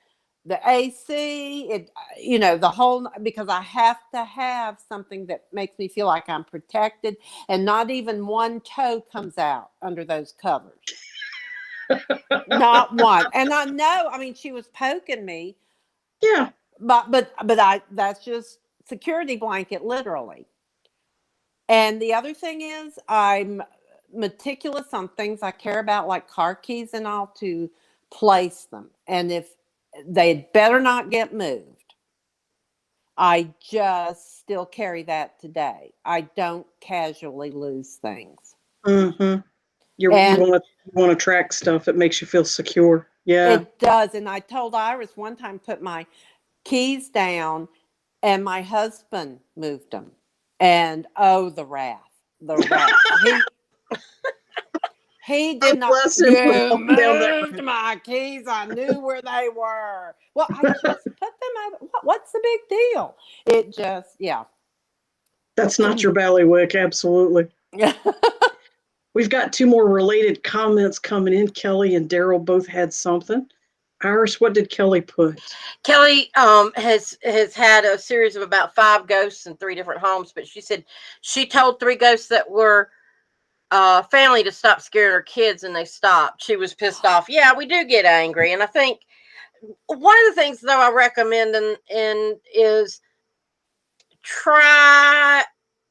the AC, the whole, because I have to have something that makes me feel like I'm protected, and not even one toe comes out under those covers. Not one. And I know, I mean, she was poking me. Yeah. But that's just security blanket, literally. And the other thing is, I'm meticulous on things I care about, like car keys and all, to place them. And if they better not get moved, I just still carry that today. I don't casually lose things. Mm-hmm. You want to track stuff. It makes you feel secure. Yeah. It does. And I told Iris one time, put my keys down, and my husband moved them. And oh, the wrath. He did not. You moved my keys. I knew where they were. Well, I just put them out. What's the big deal? It just, yeah. That's not your ballywick. Absolutely. We've got two more related comments coming in. Kelly and Daryl both had something. Iris, what did Kelly put? Kelly has had a series of about 5 ghosts in 3 different homes, but she said she told 3 ghosts that were family to stop scaring her kids, and they stopped. She was pissed off. Yeah, we do get angry, and I think one of the things though I recommend and is try.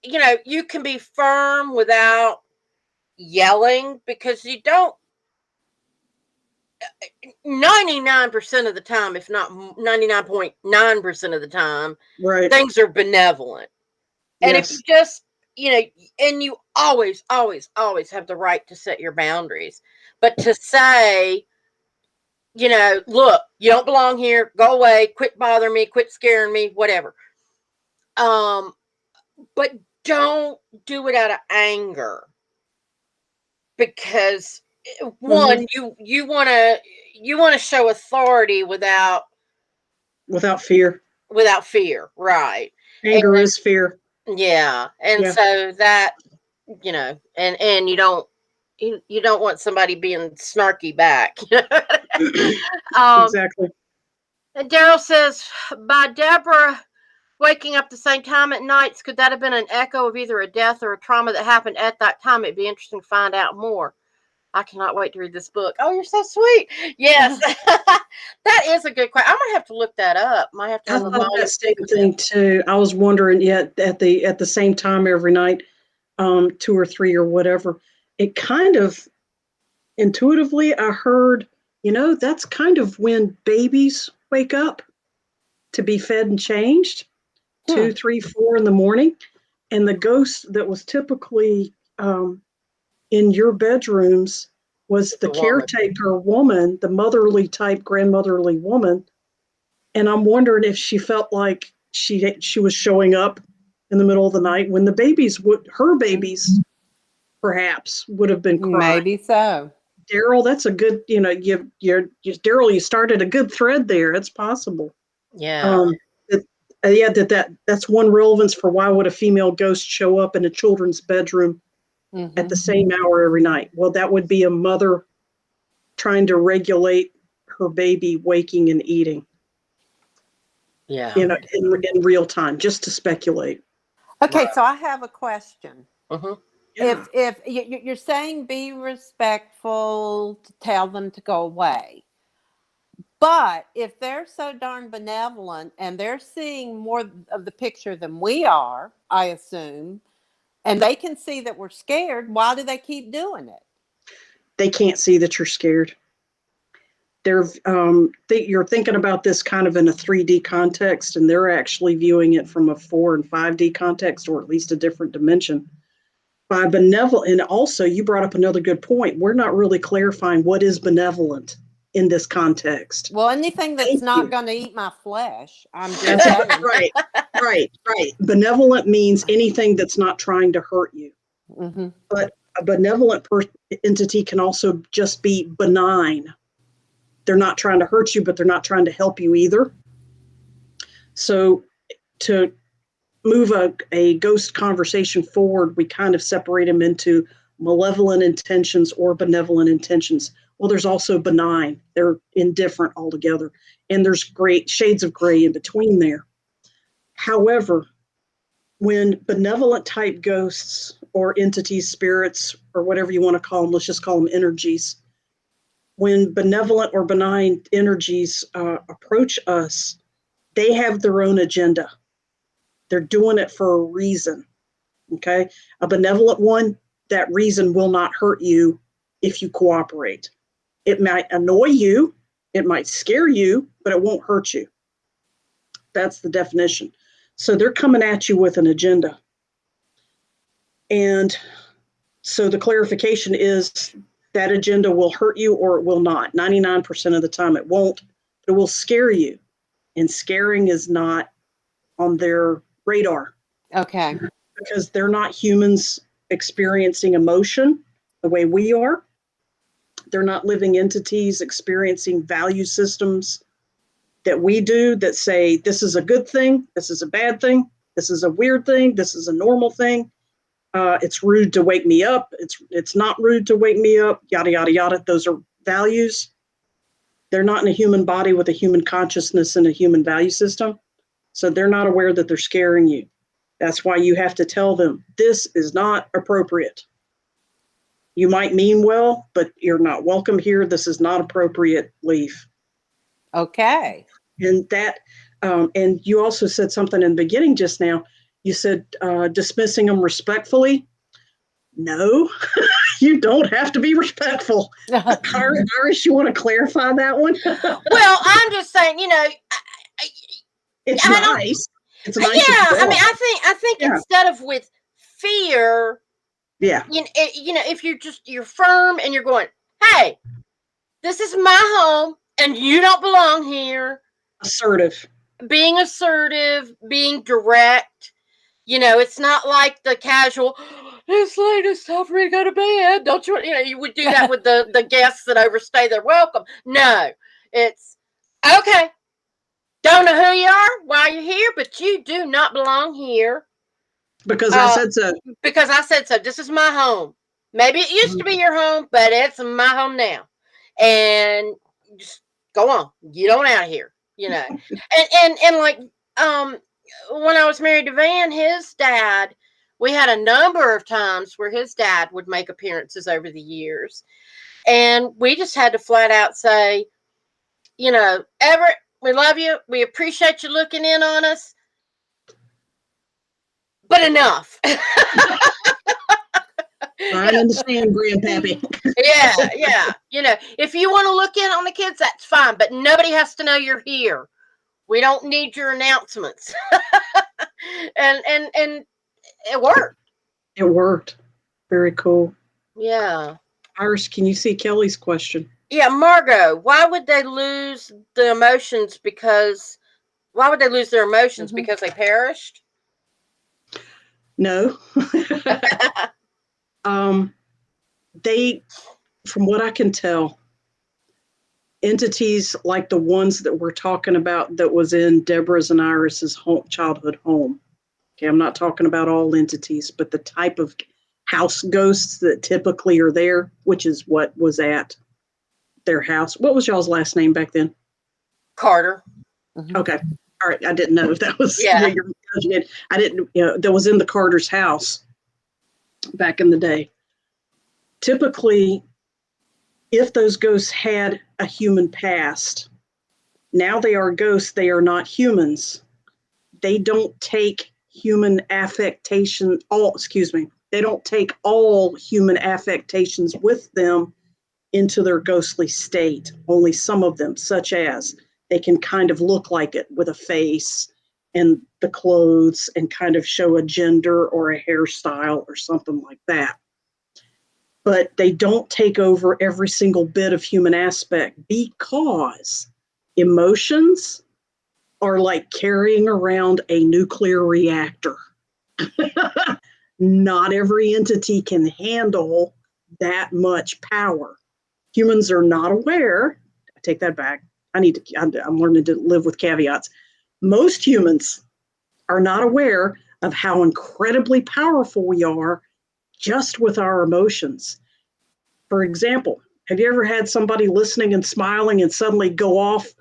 You can be firm without yelling, because you don't. 99% of the time, if not 99.9% of the time, right, things are benevolent. And yes. if you just, and you always have the right to set your boundaries, but to say, look, you don't belong here, go away, quit bothering me, quit scaring me, whatever. But don't do it out of anger, because one, you want to show authority without fear. Without fear, right? Anger is fear. Yeah, and so that, and you don't want somebody being snarky back. Exactly. And Daryl says, by Deborah waking up the same time at nights, could that have been an echo of either a death or a trauma that happened at that time? It'd be interesting to find out more. I cannot wait to read this book. Oh, you're so sweet. Yes. That is a good question. I'm gonna have to look that up. Might have to. I thought that same thing too. I was wondering, at the same time every night, 2 or 3 or whatever. It kind of intuitively, I heard, that's kind of when babies wake up to be fed and changed, 2, 3, 4 in the morning, and the ghost that was typically in your bedrooms was the caretaker woman, the motherly type, grandmotherly woman. And I'm wondering if she felt like she was showing up in the middle of the night when her babies perhaps would have been crying. Maybe so. Daryl, that's a good, Daryl, you started a good thread there. It's possible. Yeah. That's one relevance for why would a female ghost show up in a children's bedroom at the same hour every night? Well, that would be a mother trying to regulate her baby waking and eating. Yeah. In real time, just to speculate. Okay, so I have a question. Yeah. If you're saying be respectful, to tell them to go away, but if they're so darn benevolent and they're seeing more of the picture than we are, I assume, and they can see that we're scared, why do they keep doing it? They can't see that you're scared. You're thinking about this kind of in a 3D context, and they're actually viewing it from a 4 and 5D context, or at least a different dimension. By benevolent, and also you brought up another good point. We're not really clarifying what is benevolent. in this context. Well, anything that's Thank not you. going to eat my flesh, I'm just That's saying. right. Benevolent means anything that's not trying to hurt you. Mm-hmm. But a benevolent entity can also just be benign. They're not trying to hurt you, but they're not trying to help you either. So to move a ghost conversation forward, we kind of separate them into malevolent intentions or benevolent intentions. Well, there's also benign. They're indifferent altogether. And there's great shades of gray in between there. However, when benevolent type ghosts or entities, spirits, or whatever you want to call them, let's just call them energies, when benevolent or benign energies approach us, they have their own agenda. They're doing it for a reason. Okay. A benevolent one, that reason will not hurt you if you cooperate. It might annoy you, it might scare you, but it won't hurt you. That's the definition. So they're coming at you with an agenda. And so the clarification is that agenda will hurt you or it will not. 99% of the time it won't, but it will scare you. And scaring is not on their radar. Okay. Because they're not humans experiencing emotion the way we are. They're not living entities experiencing value systems that we do that say, this is a good thing, this is a bad thing, this is a weird thing, this is a normal thing. It's rude to wake me up. It's not rude to wake me up, yada, yada, yada. Those are values. They're not in a human body with a human consciousness and a human value system. So they're not aware that they're scaring you. That's why you have to tell them, this is not appropriate. You might mean well, but you're not welcome here. This is not appropriate. Leave. Okay. And that, and you also said something in the beginning just now. You said dismissing them respectfully. No, you don't have to be respectful. Iris, you want to clarify that one? Well, I'm just saying, It's nice. It's nice. Yeah, I mean, I think instead of with fear, yeah, if you're firm and you're going, hey, this is my home and you don't belong here. Assertive. Being assertive, being direct. It's not like the casual, it's late, it's time for me to go to bed. Don't you, you would do that with the guests that overstay their welcome. No, it's okay. Don't know who you are, why you're here, but you do not belong here. Because I said so. Because I said so. This is my home. Maybe it used to be your home, but it's my home now. And just go on. Get on out of here. And like when I was married to Van, his dad, we had a number of times where his dad would make appearances over the years. And we just had to flat out say, Everett, we love you. We appreciate you looking in on us. But enough. I understand, Grandpappy. Yeah. If you want to look in on the kids, that's fine. But nobody has to know you're here. We don't need your announcements. and it worked. It worked. Very cool. Yeah. Iris, can you see Kelly's question? Yeah, Margot, why would they lose their emotions because they perished? No. They, from what I can tell, entities like the ones that we're talking about that was in Deborah's and Iris's childhood home. Okay, I'm not talking about all entities, but the type of house ghosts that typically are there, which is what was at their house. What was y'all's last name back then? Carter. Mm-hmm. Okay. All right. I didn't know if that was. Yeah. I didn't, that was in the Carter's house back in the day. Typically, if those ghosts had a human past, now they are ghosts, they are not humans. They don't take human affectation, they don't take all human affectations with them into their ghostly state. Only some of them, such as they can kind of look like it with a face and the clothes and kind of show a gender or a hairstyle or something like that. but they don't take over every single bit of human aspect, because emotions are like carrying around a nuclear reactor. Not every entity can handle that much power. Humans are not aware. I take that back. I'm learning to live with caveats. Most humans are not aware of how incredibly powerful we are just with our emotions. For example, have you ever had somebody listening and smiling and suddenly go off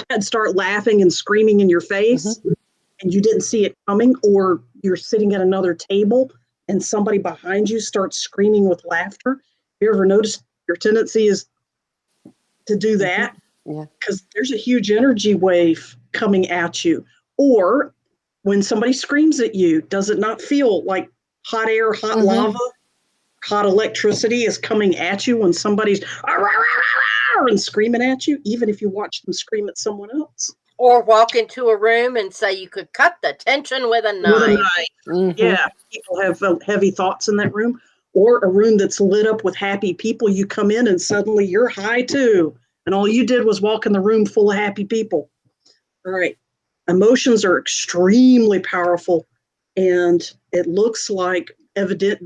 and start laughing and screaming in your face, Mhm. and you didn't see it coming? Or you're sitting at another table and somebody behind you starts screaming with laughter? Have you ever noticed your tendency is to do that? Yeah. Because there's a huge energy wave coming at you. Or when somebody screams at you, does it not feel like hot air, hot lava, hot electricity is coming at you when somebody's and screaming at you, even if you watch them scream at someone else? Or walk into a room and say you could cut the tension with a With a knife. knife. Mhm. Yeah, people have heavy thoughts in that room. Or a room that's lit up with happy people. You come in and suddenly you're high too. And all you did was walk in the room full of happy people. All right. Emotions are extremely powerful. And it looks like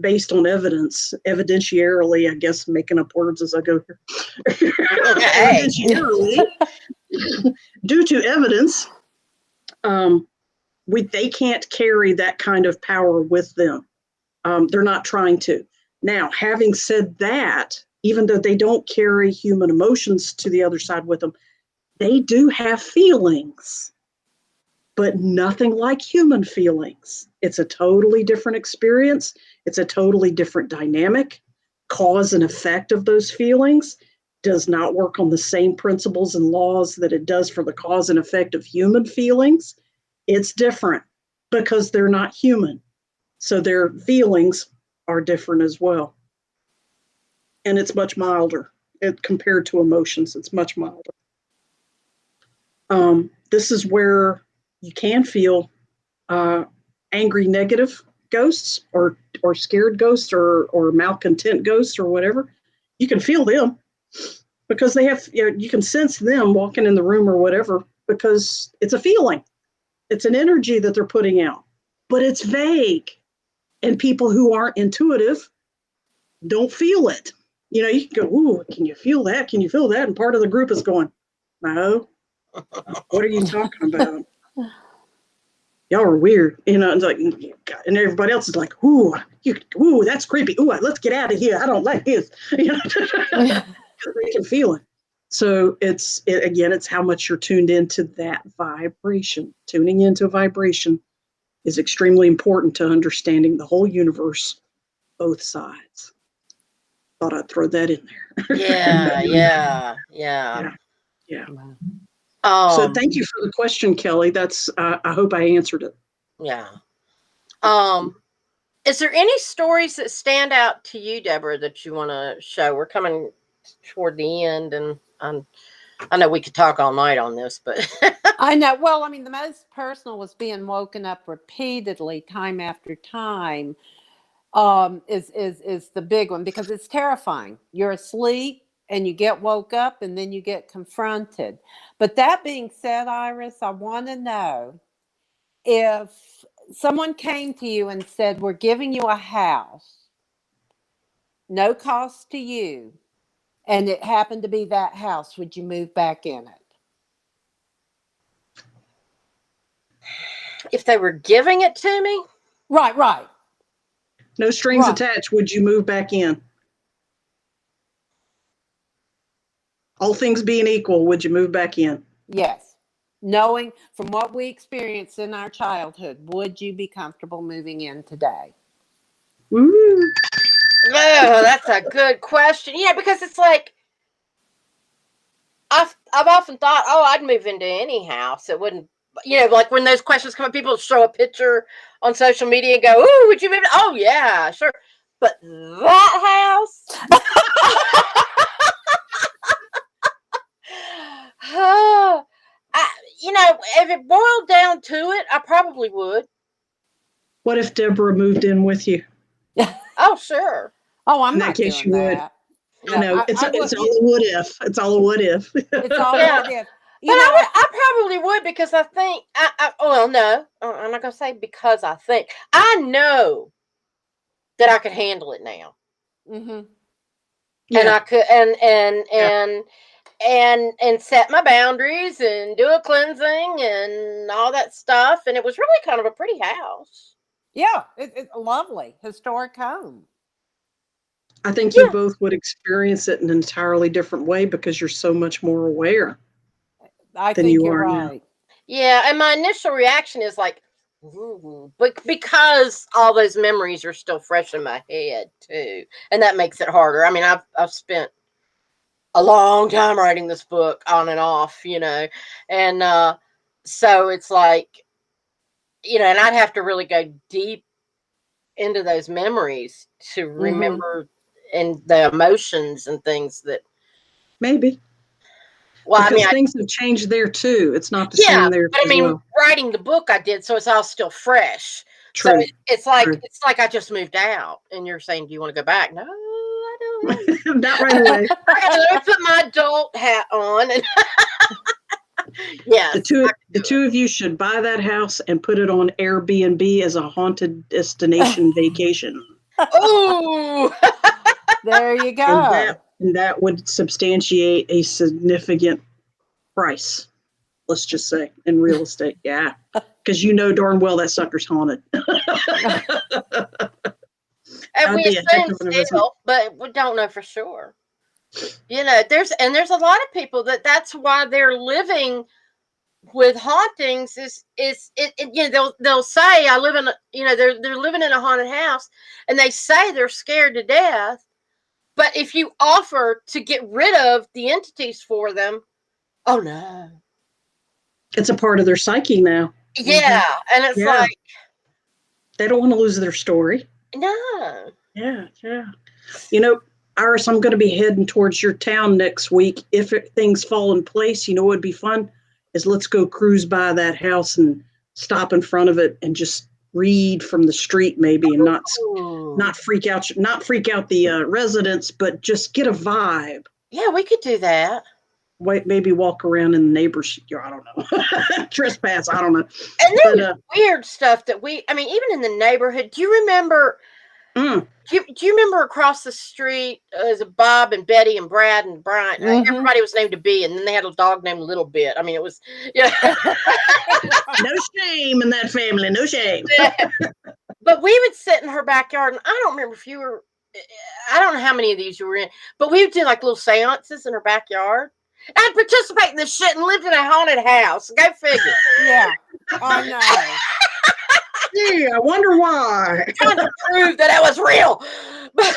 based on evidence, evidentiarily, I guess, making up words as I go here. Hey. Evidentiarily, due to evidence, they can't carry that kind of power with them. They're not trying to. Now, having said that, even though they don't carry human emotions to the other side with them, they do have feelings, but nothing like human feelings. It's a totally different experience. It's a totally different dynamic. Cause and effect of those feelings does not work on the same principles and laws that it does for the cause and effect of human feelings. It's different because they're not human. So their feelings are different as well. And it's much milder compared to emotions. It's much milder. This is where you can feel angry, negative ghosts, or scared ghosts, or malcontent ghosts, or whatever. You can feel them because they have, you can sense them walking in the room or whatever, because it's a feeling. It's an energy that they're putting out, but it's vague. And people who aren't intuitive don't feel it. You can go, ooh, can you feel that? Can you feel that? And part of the group is going, no, what are you talking about? Y'all are weird. It's like, and everybody else is like, ooh, that's creepy. Ooh, let's get out of here. I don't like this. They can feel it. So it's how much you're tuned into that vibration. Tuning into a vibration is extremely important to understanding the whole universe, both sides. Thought I'd throw that in there. Yeah. Yeah. Wow. So thank you for the question, Kelly. That's I hope I answered it. Yeah. Is there any stories that stand out to you, Deborah, that you want to show? We're coming toward the end, and I know we could talk all night on this, but I know. Well, I mean, the most personal was being woken up repeatedly, time after time. Is the big one, because it's terrifying. You're asleep and you get woke up and then you get confronted. But that being said, Iris, I want to know, if someone came to you and said, we're giving you a house, no cost to you, and it happened to be that house, would you move back in it? if they were giving it to me, Right. No strings attached. Would you move back in? All things being equal, would you move back in? Yes. Knowing from what we experienced in our childhood, would you be comfortable moving in today? Ooh. oh, that's a good question. Yeah, because it's like I've often thought, oh, I'd move into any house. It wouldn't, like when those questions come up, people show a picture on social media and go, "Ooh, would you move?" Oh, yeah, sure. But that house, if it boiled down to it, I probably would. What if Deborah moved in with you? Oh, sure. Oh, I'm In that not case, doing you would. that. I No, know. It's I it's would. all a what if. It's all a what if. It's all Yeah. what if. But I probably would because I think well no, I'm not gonna say because I think I know that I could handle it now, Mm-hmm. and Yeah. I could Yeah. and set my boundaries and do a cleansing and all that stuff, and it was really kind of a pretty house. Yeah, it's lovely historic home. I think you Yeah, both would experience it in an entirely different way because you're so much more aware I than think you you're are now. right. yeah, and my initial reaction is like, ooh, but because all those memories are still fresh in my head too, and that makes it harder. I mean, I've spent a long time writing this book on and off, and so it's like, and I'd have to really go deep into those memories to Mm-hmm. remember and the emotions and things that. Maybe. Well, I mean, Because things have changed there too. It's not the yeah, same there but I as mean, well. writing the book I did, so it's all still fresh. So True. it's like True. I just moved out, and you're saying, "Do you want to go back?" No, I don't. Not right away. Let me put my adult hat on, and yes, I can The do it. two of you should buy that house and put it on Airbnb as a haunted destination vacation. Oh, There you And go. that would substantiate a significant price, let's just say, in real estate. Yeah. Because you know darn well that sucker's haunted. and we That'd be a heck assume of an investment. still, but we don't know for sure. There's a lot of people that's why they're living with hauntings they'll say I live in they're living in a haunted house, and they say they're scared to death, but if you offer to get rid of the entities for them, oh no, It's a part of their psyche now. Mm-hmm. yeah, and it's Yeah. like They don't want to lose their story. no, Yeah. Yeah. You know, Iris, I'm going to be heading towards your town next week. If things fall in place, you know what would be fun is let's go cruise by that house and stop in front of it and just read from the street, maybe, and ooh, not freak out the residents, but just get a vibe. yeah, we could do that. Wait, maybe walk around in the neighbor's yard. I don't know. Trespass. I don't know. And But then weird stuff that I mean, even in the neighborhood, do you remember? mm, Do you remember across the street is Bob and Betty and Brad and Brian? Mm-hmm. Everybody was named a B, and then they had a dog named Little Bit. I mean, it was yeah. no shame in that family. No shame. But we would sit in her backyard, and I don't remember if you were. I don't know how many of these you were in, but we would do like little seances in her backyard. I'd participate in this shit and lived in a haunted house. Go figure. Yeah, I know. Yeah, I wonder why. Trying to prove that it was real. But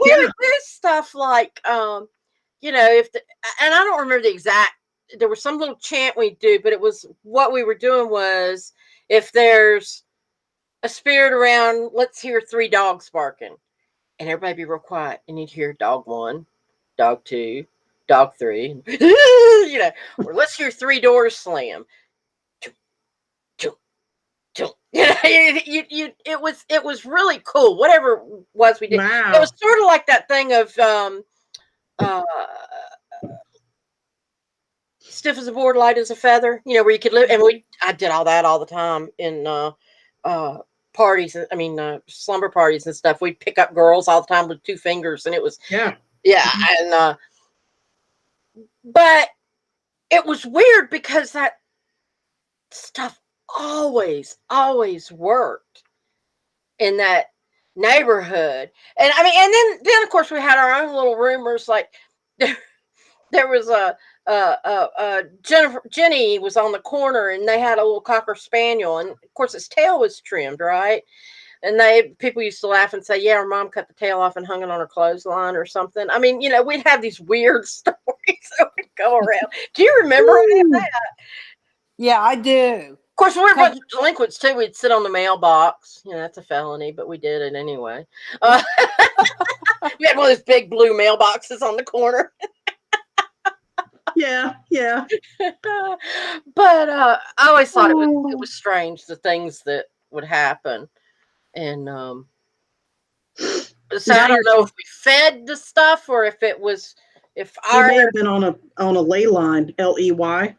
we Yeah. would do stuff like, if and I don't remember the exact. There was some little chant we'd do, but it was what we were doing was if there's a spirit around, let's hear 3 dogs barking, and everybody be real quiet, and you'd hear dog 1, dog 2, dog 3, or let's hear 3 doors slam. It was really cool. Whatever it was we did, it Wow. was sort of like that thing of uh, stiff as a board, light as a feather. Where you could live, and I did all that all the time in parties. I mean, slumber parties and stuff. We'd pick up girls all the time with 2 fingers, and it was Yeah. yeah, and but it was weird because that stuff always worked in that neighborhood. And I mean, and then of course we had our own little rumors. Like there was Jenny was on the corner, and they had a little cocker spaniel, and of course its tail was trimmed, right? And people used to laugh and say, "Yeah, her mom cut the tail off and hung it on her clothesline or something." I mean, we'd have these weird stories that would go around. Do you remember any of that? Yeah, I do. Of course, we were a 'Cause bunch of delinquents too. We'd sit on the mailbox. That's a felony, but we did it anyway. Uh, we had one of those big blue mailboxes on the corner. Yeah. Yeah. But I always thought it Oh. was strange, the things that would happen, and So I don't know if we fed the stuff or if it was They may have been on a ley line, LEY.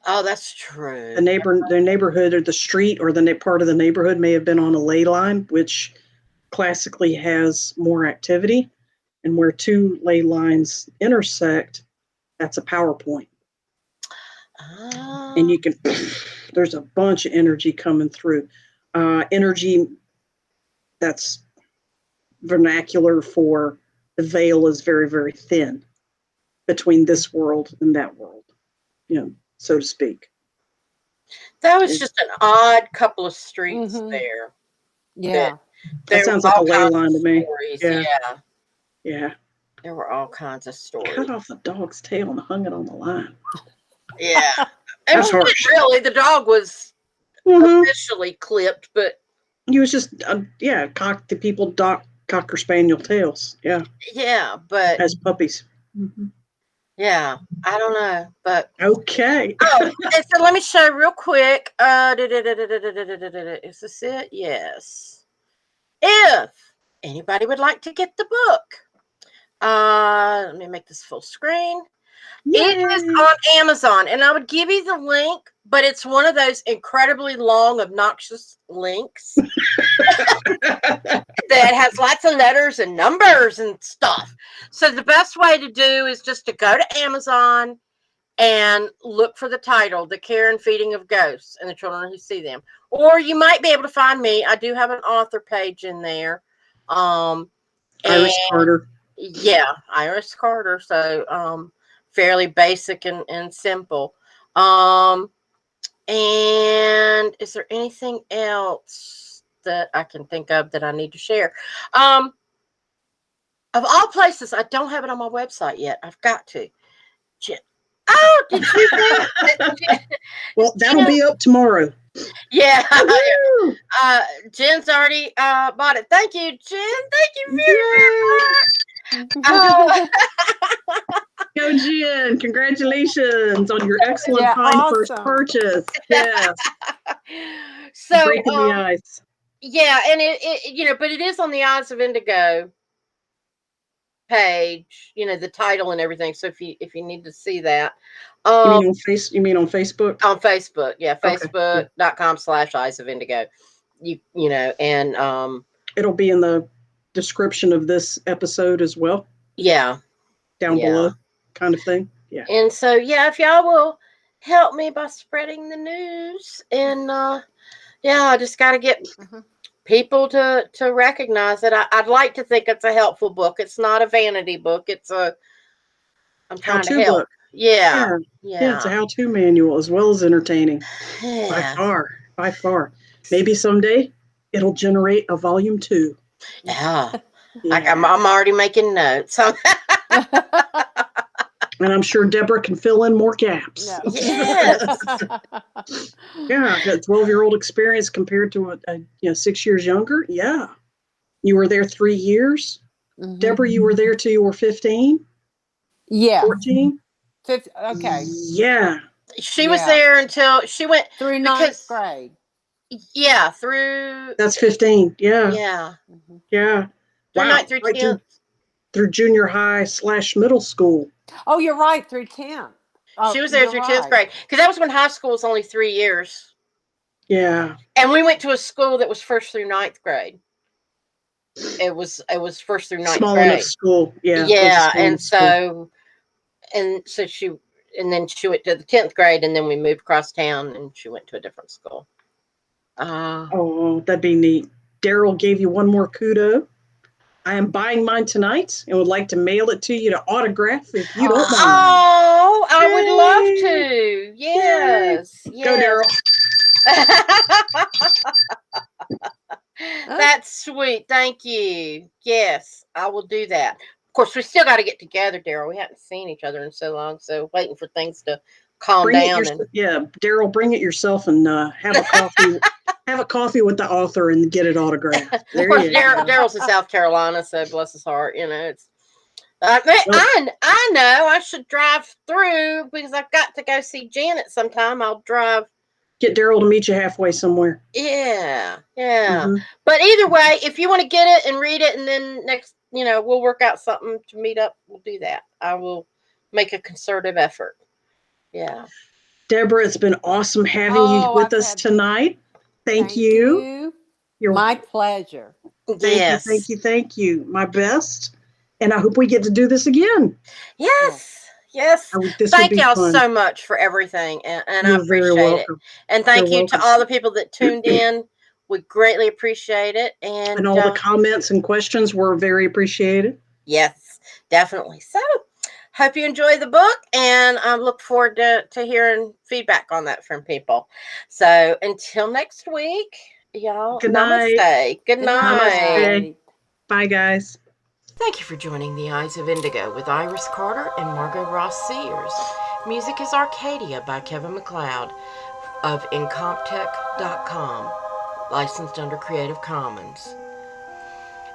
Oh, that's true. The neighborhood or the street or the part of the neighborhood may have been on a ley line, which classically has more activity. And where two ley lines intersect, that's a power point. And you can, there's a bunch of energy coming through. Energy that's vernacular for the veil is very, very thin between this world and that world, so to speak. That was just an odd couple of streets there. Yeah. That sounds like a ley line to me. Yeah. There were all kinds of stories. Cut off the dog's tail and hung it on the line. Yeah. That's harsh. Really, the dog was officially clipped, but he was just, cocker spaniel tails. Yeah. Yeah, but as puppies. Yeah, I don't know, but okay. And so let me show real quick. Is this it? Yes. If anybody would like to get the book, let me make this full screen. Yay. It is on Amazon, and I would give you the link, but it's one of those incredibly long, obnoxious links that has lots of letters and numbers and stuff. So the best way to do is just to go to Amazon and look for the title, The Care and Feeding of Ghosts and the Children Who See Them. Or you might be able to find me. I do have an author page in there. Iris Carter. Yeah, Iris Carter. So fairly basic and simple. And is there anything else that I can think of that I need to share? Of all places, I don't have it on my website yet. I've got to. Oh, did you? Well, that'll be up tomorrow. Yeah. Jen's already bought it. Thank you, Jen. Thank you very much. Go, Jen. Congratulations on your excellent first purchase. Yeah. So breaking the ice. Yeah, and it but it is on the Eyes of Indigo page, the title and everything. So if you need to see that. You mean on Facebook? On Facebook, yeah. Facebook.com/Eyes of Indigo. And it'll be in the description of this episode as well. Yeah. Down below, kind of thing. Yeah. And so if y'all will help me by spreading the news, and I just got to get people to recognize that. I'd like to think it's a helpful book. It's not a vanity book. I'm trying to help. Book. Yeah, it's a how-to manual as well as entertaining. Yeah. By far. Maybe someday it'll generate a volume 2. Yeah. Like I'm already making notes. And I'm sure Deborah can fill in more gaps. Yeah. Yes. Yeah, a 12-year-old experience compared to a 6 years younger. Yeah. You were there 3 years. Deborah, you were there till you were 15? Yeah. 14? Okay. Yeah. She was there until she went through 9th grade. Yeah, through. That's 15. Yeah. Yeah. Yeah. Through 9th through 10th. Through junior high / middle school. Oh, you're right. Through 10th. Oh, she was there through 10th grade. Because that was when high school was only 3 years. Yeah. And we went to a school that was 1st through 9th grade. It was 1st through 9th grade. Small enough school. Yeah. Yeah. And so she went to the 10th grade, and then we moved across town and she went to a different school. Oh, that'd be neat. Daryl gave you one more kudo. I am buying mine tonight and would like to mail it to you to autograph if you don't mind. Oh, I would love to. Yes. Go, Daryl. That's sweet. Thank you. Yes, I will do that. Of course, we still got to get together, Daryl. We haven't seen each other in so long, so waiting for things to calm down. Daryl, bring it yourself and have a coffee. Have a coffee with the author and get it autographed. Of course, Daryl's in South Carolina, so bless his heart. It's. I know I should drive through because I've got to go see Janet sometime. I'll drive get Daryl to meet you halfway somewhere. Yeah. Mhm. But either way, if you want to get it and read it, and then next, we'll work out something to meet up, we'll do that. I will make a concerted effort. Yeah. Deborah, it's been awesome having you with us tonight. Thank you. My pleasure. Yes. Thank you. My best. And I hope we get to do this again. Yes. This would Thank be y'all fun. so much for everything, and I You're very appreciate it. welcome. And thank You're you to welcome. all the people that tuned in. We greatly appreciate it. And all the comments and questions were very appreciated. Yes, definitely. So, hope you enjoy the book, and I look forward to hearing feedback on that from people. So, until next week, y'all, Good night. Namaste. Good night. Namaste. Bye, guys. Thank you for joining The Eyes of Indigo with Iris Carter and Margot Ross Sears. Music is Arcadia by Kevin MacLeod of Incomptech.com, licensed under Creative Commons.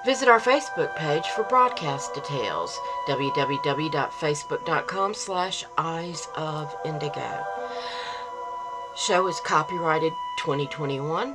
Visit our Facebook page for broadcast details, www.facebook.com/Eyes of Indigo. Show is copyrighted 2021.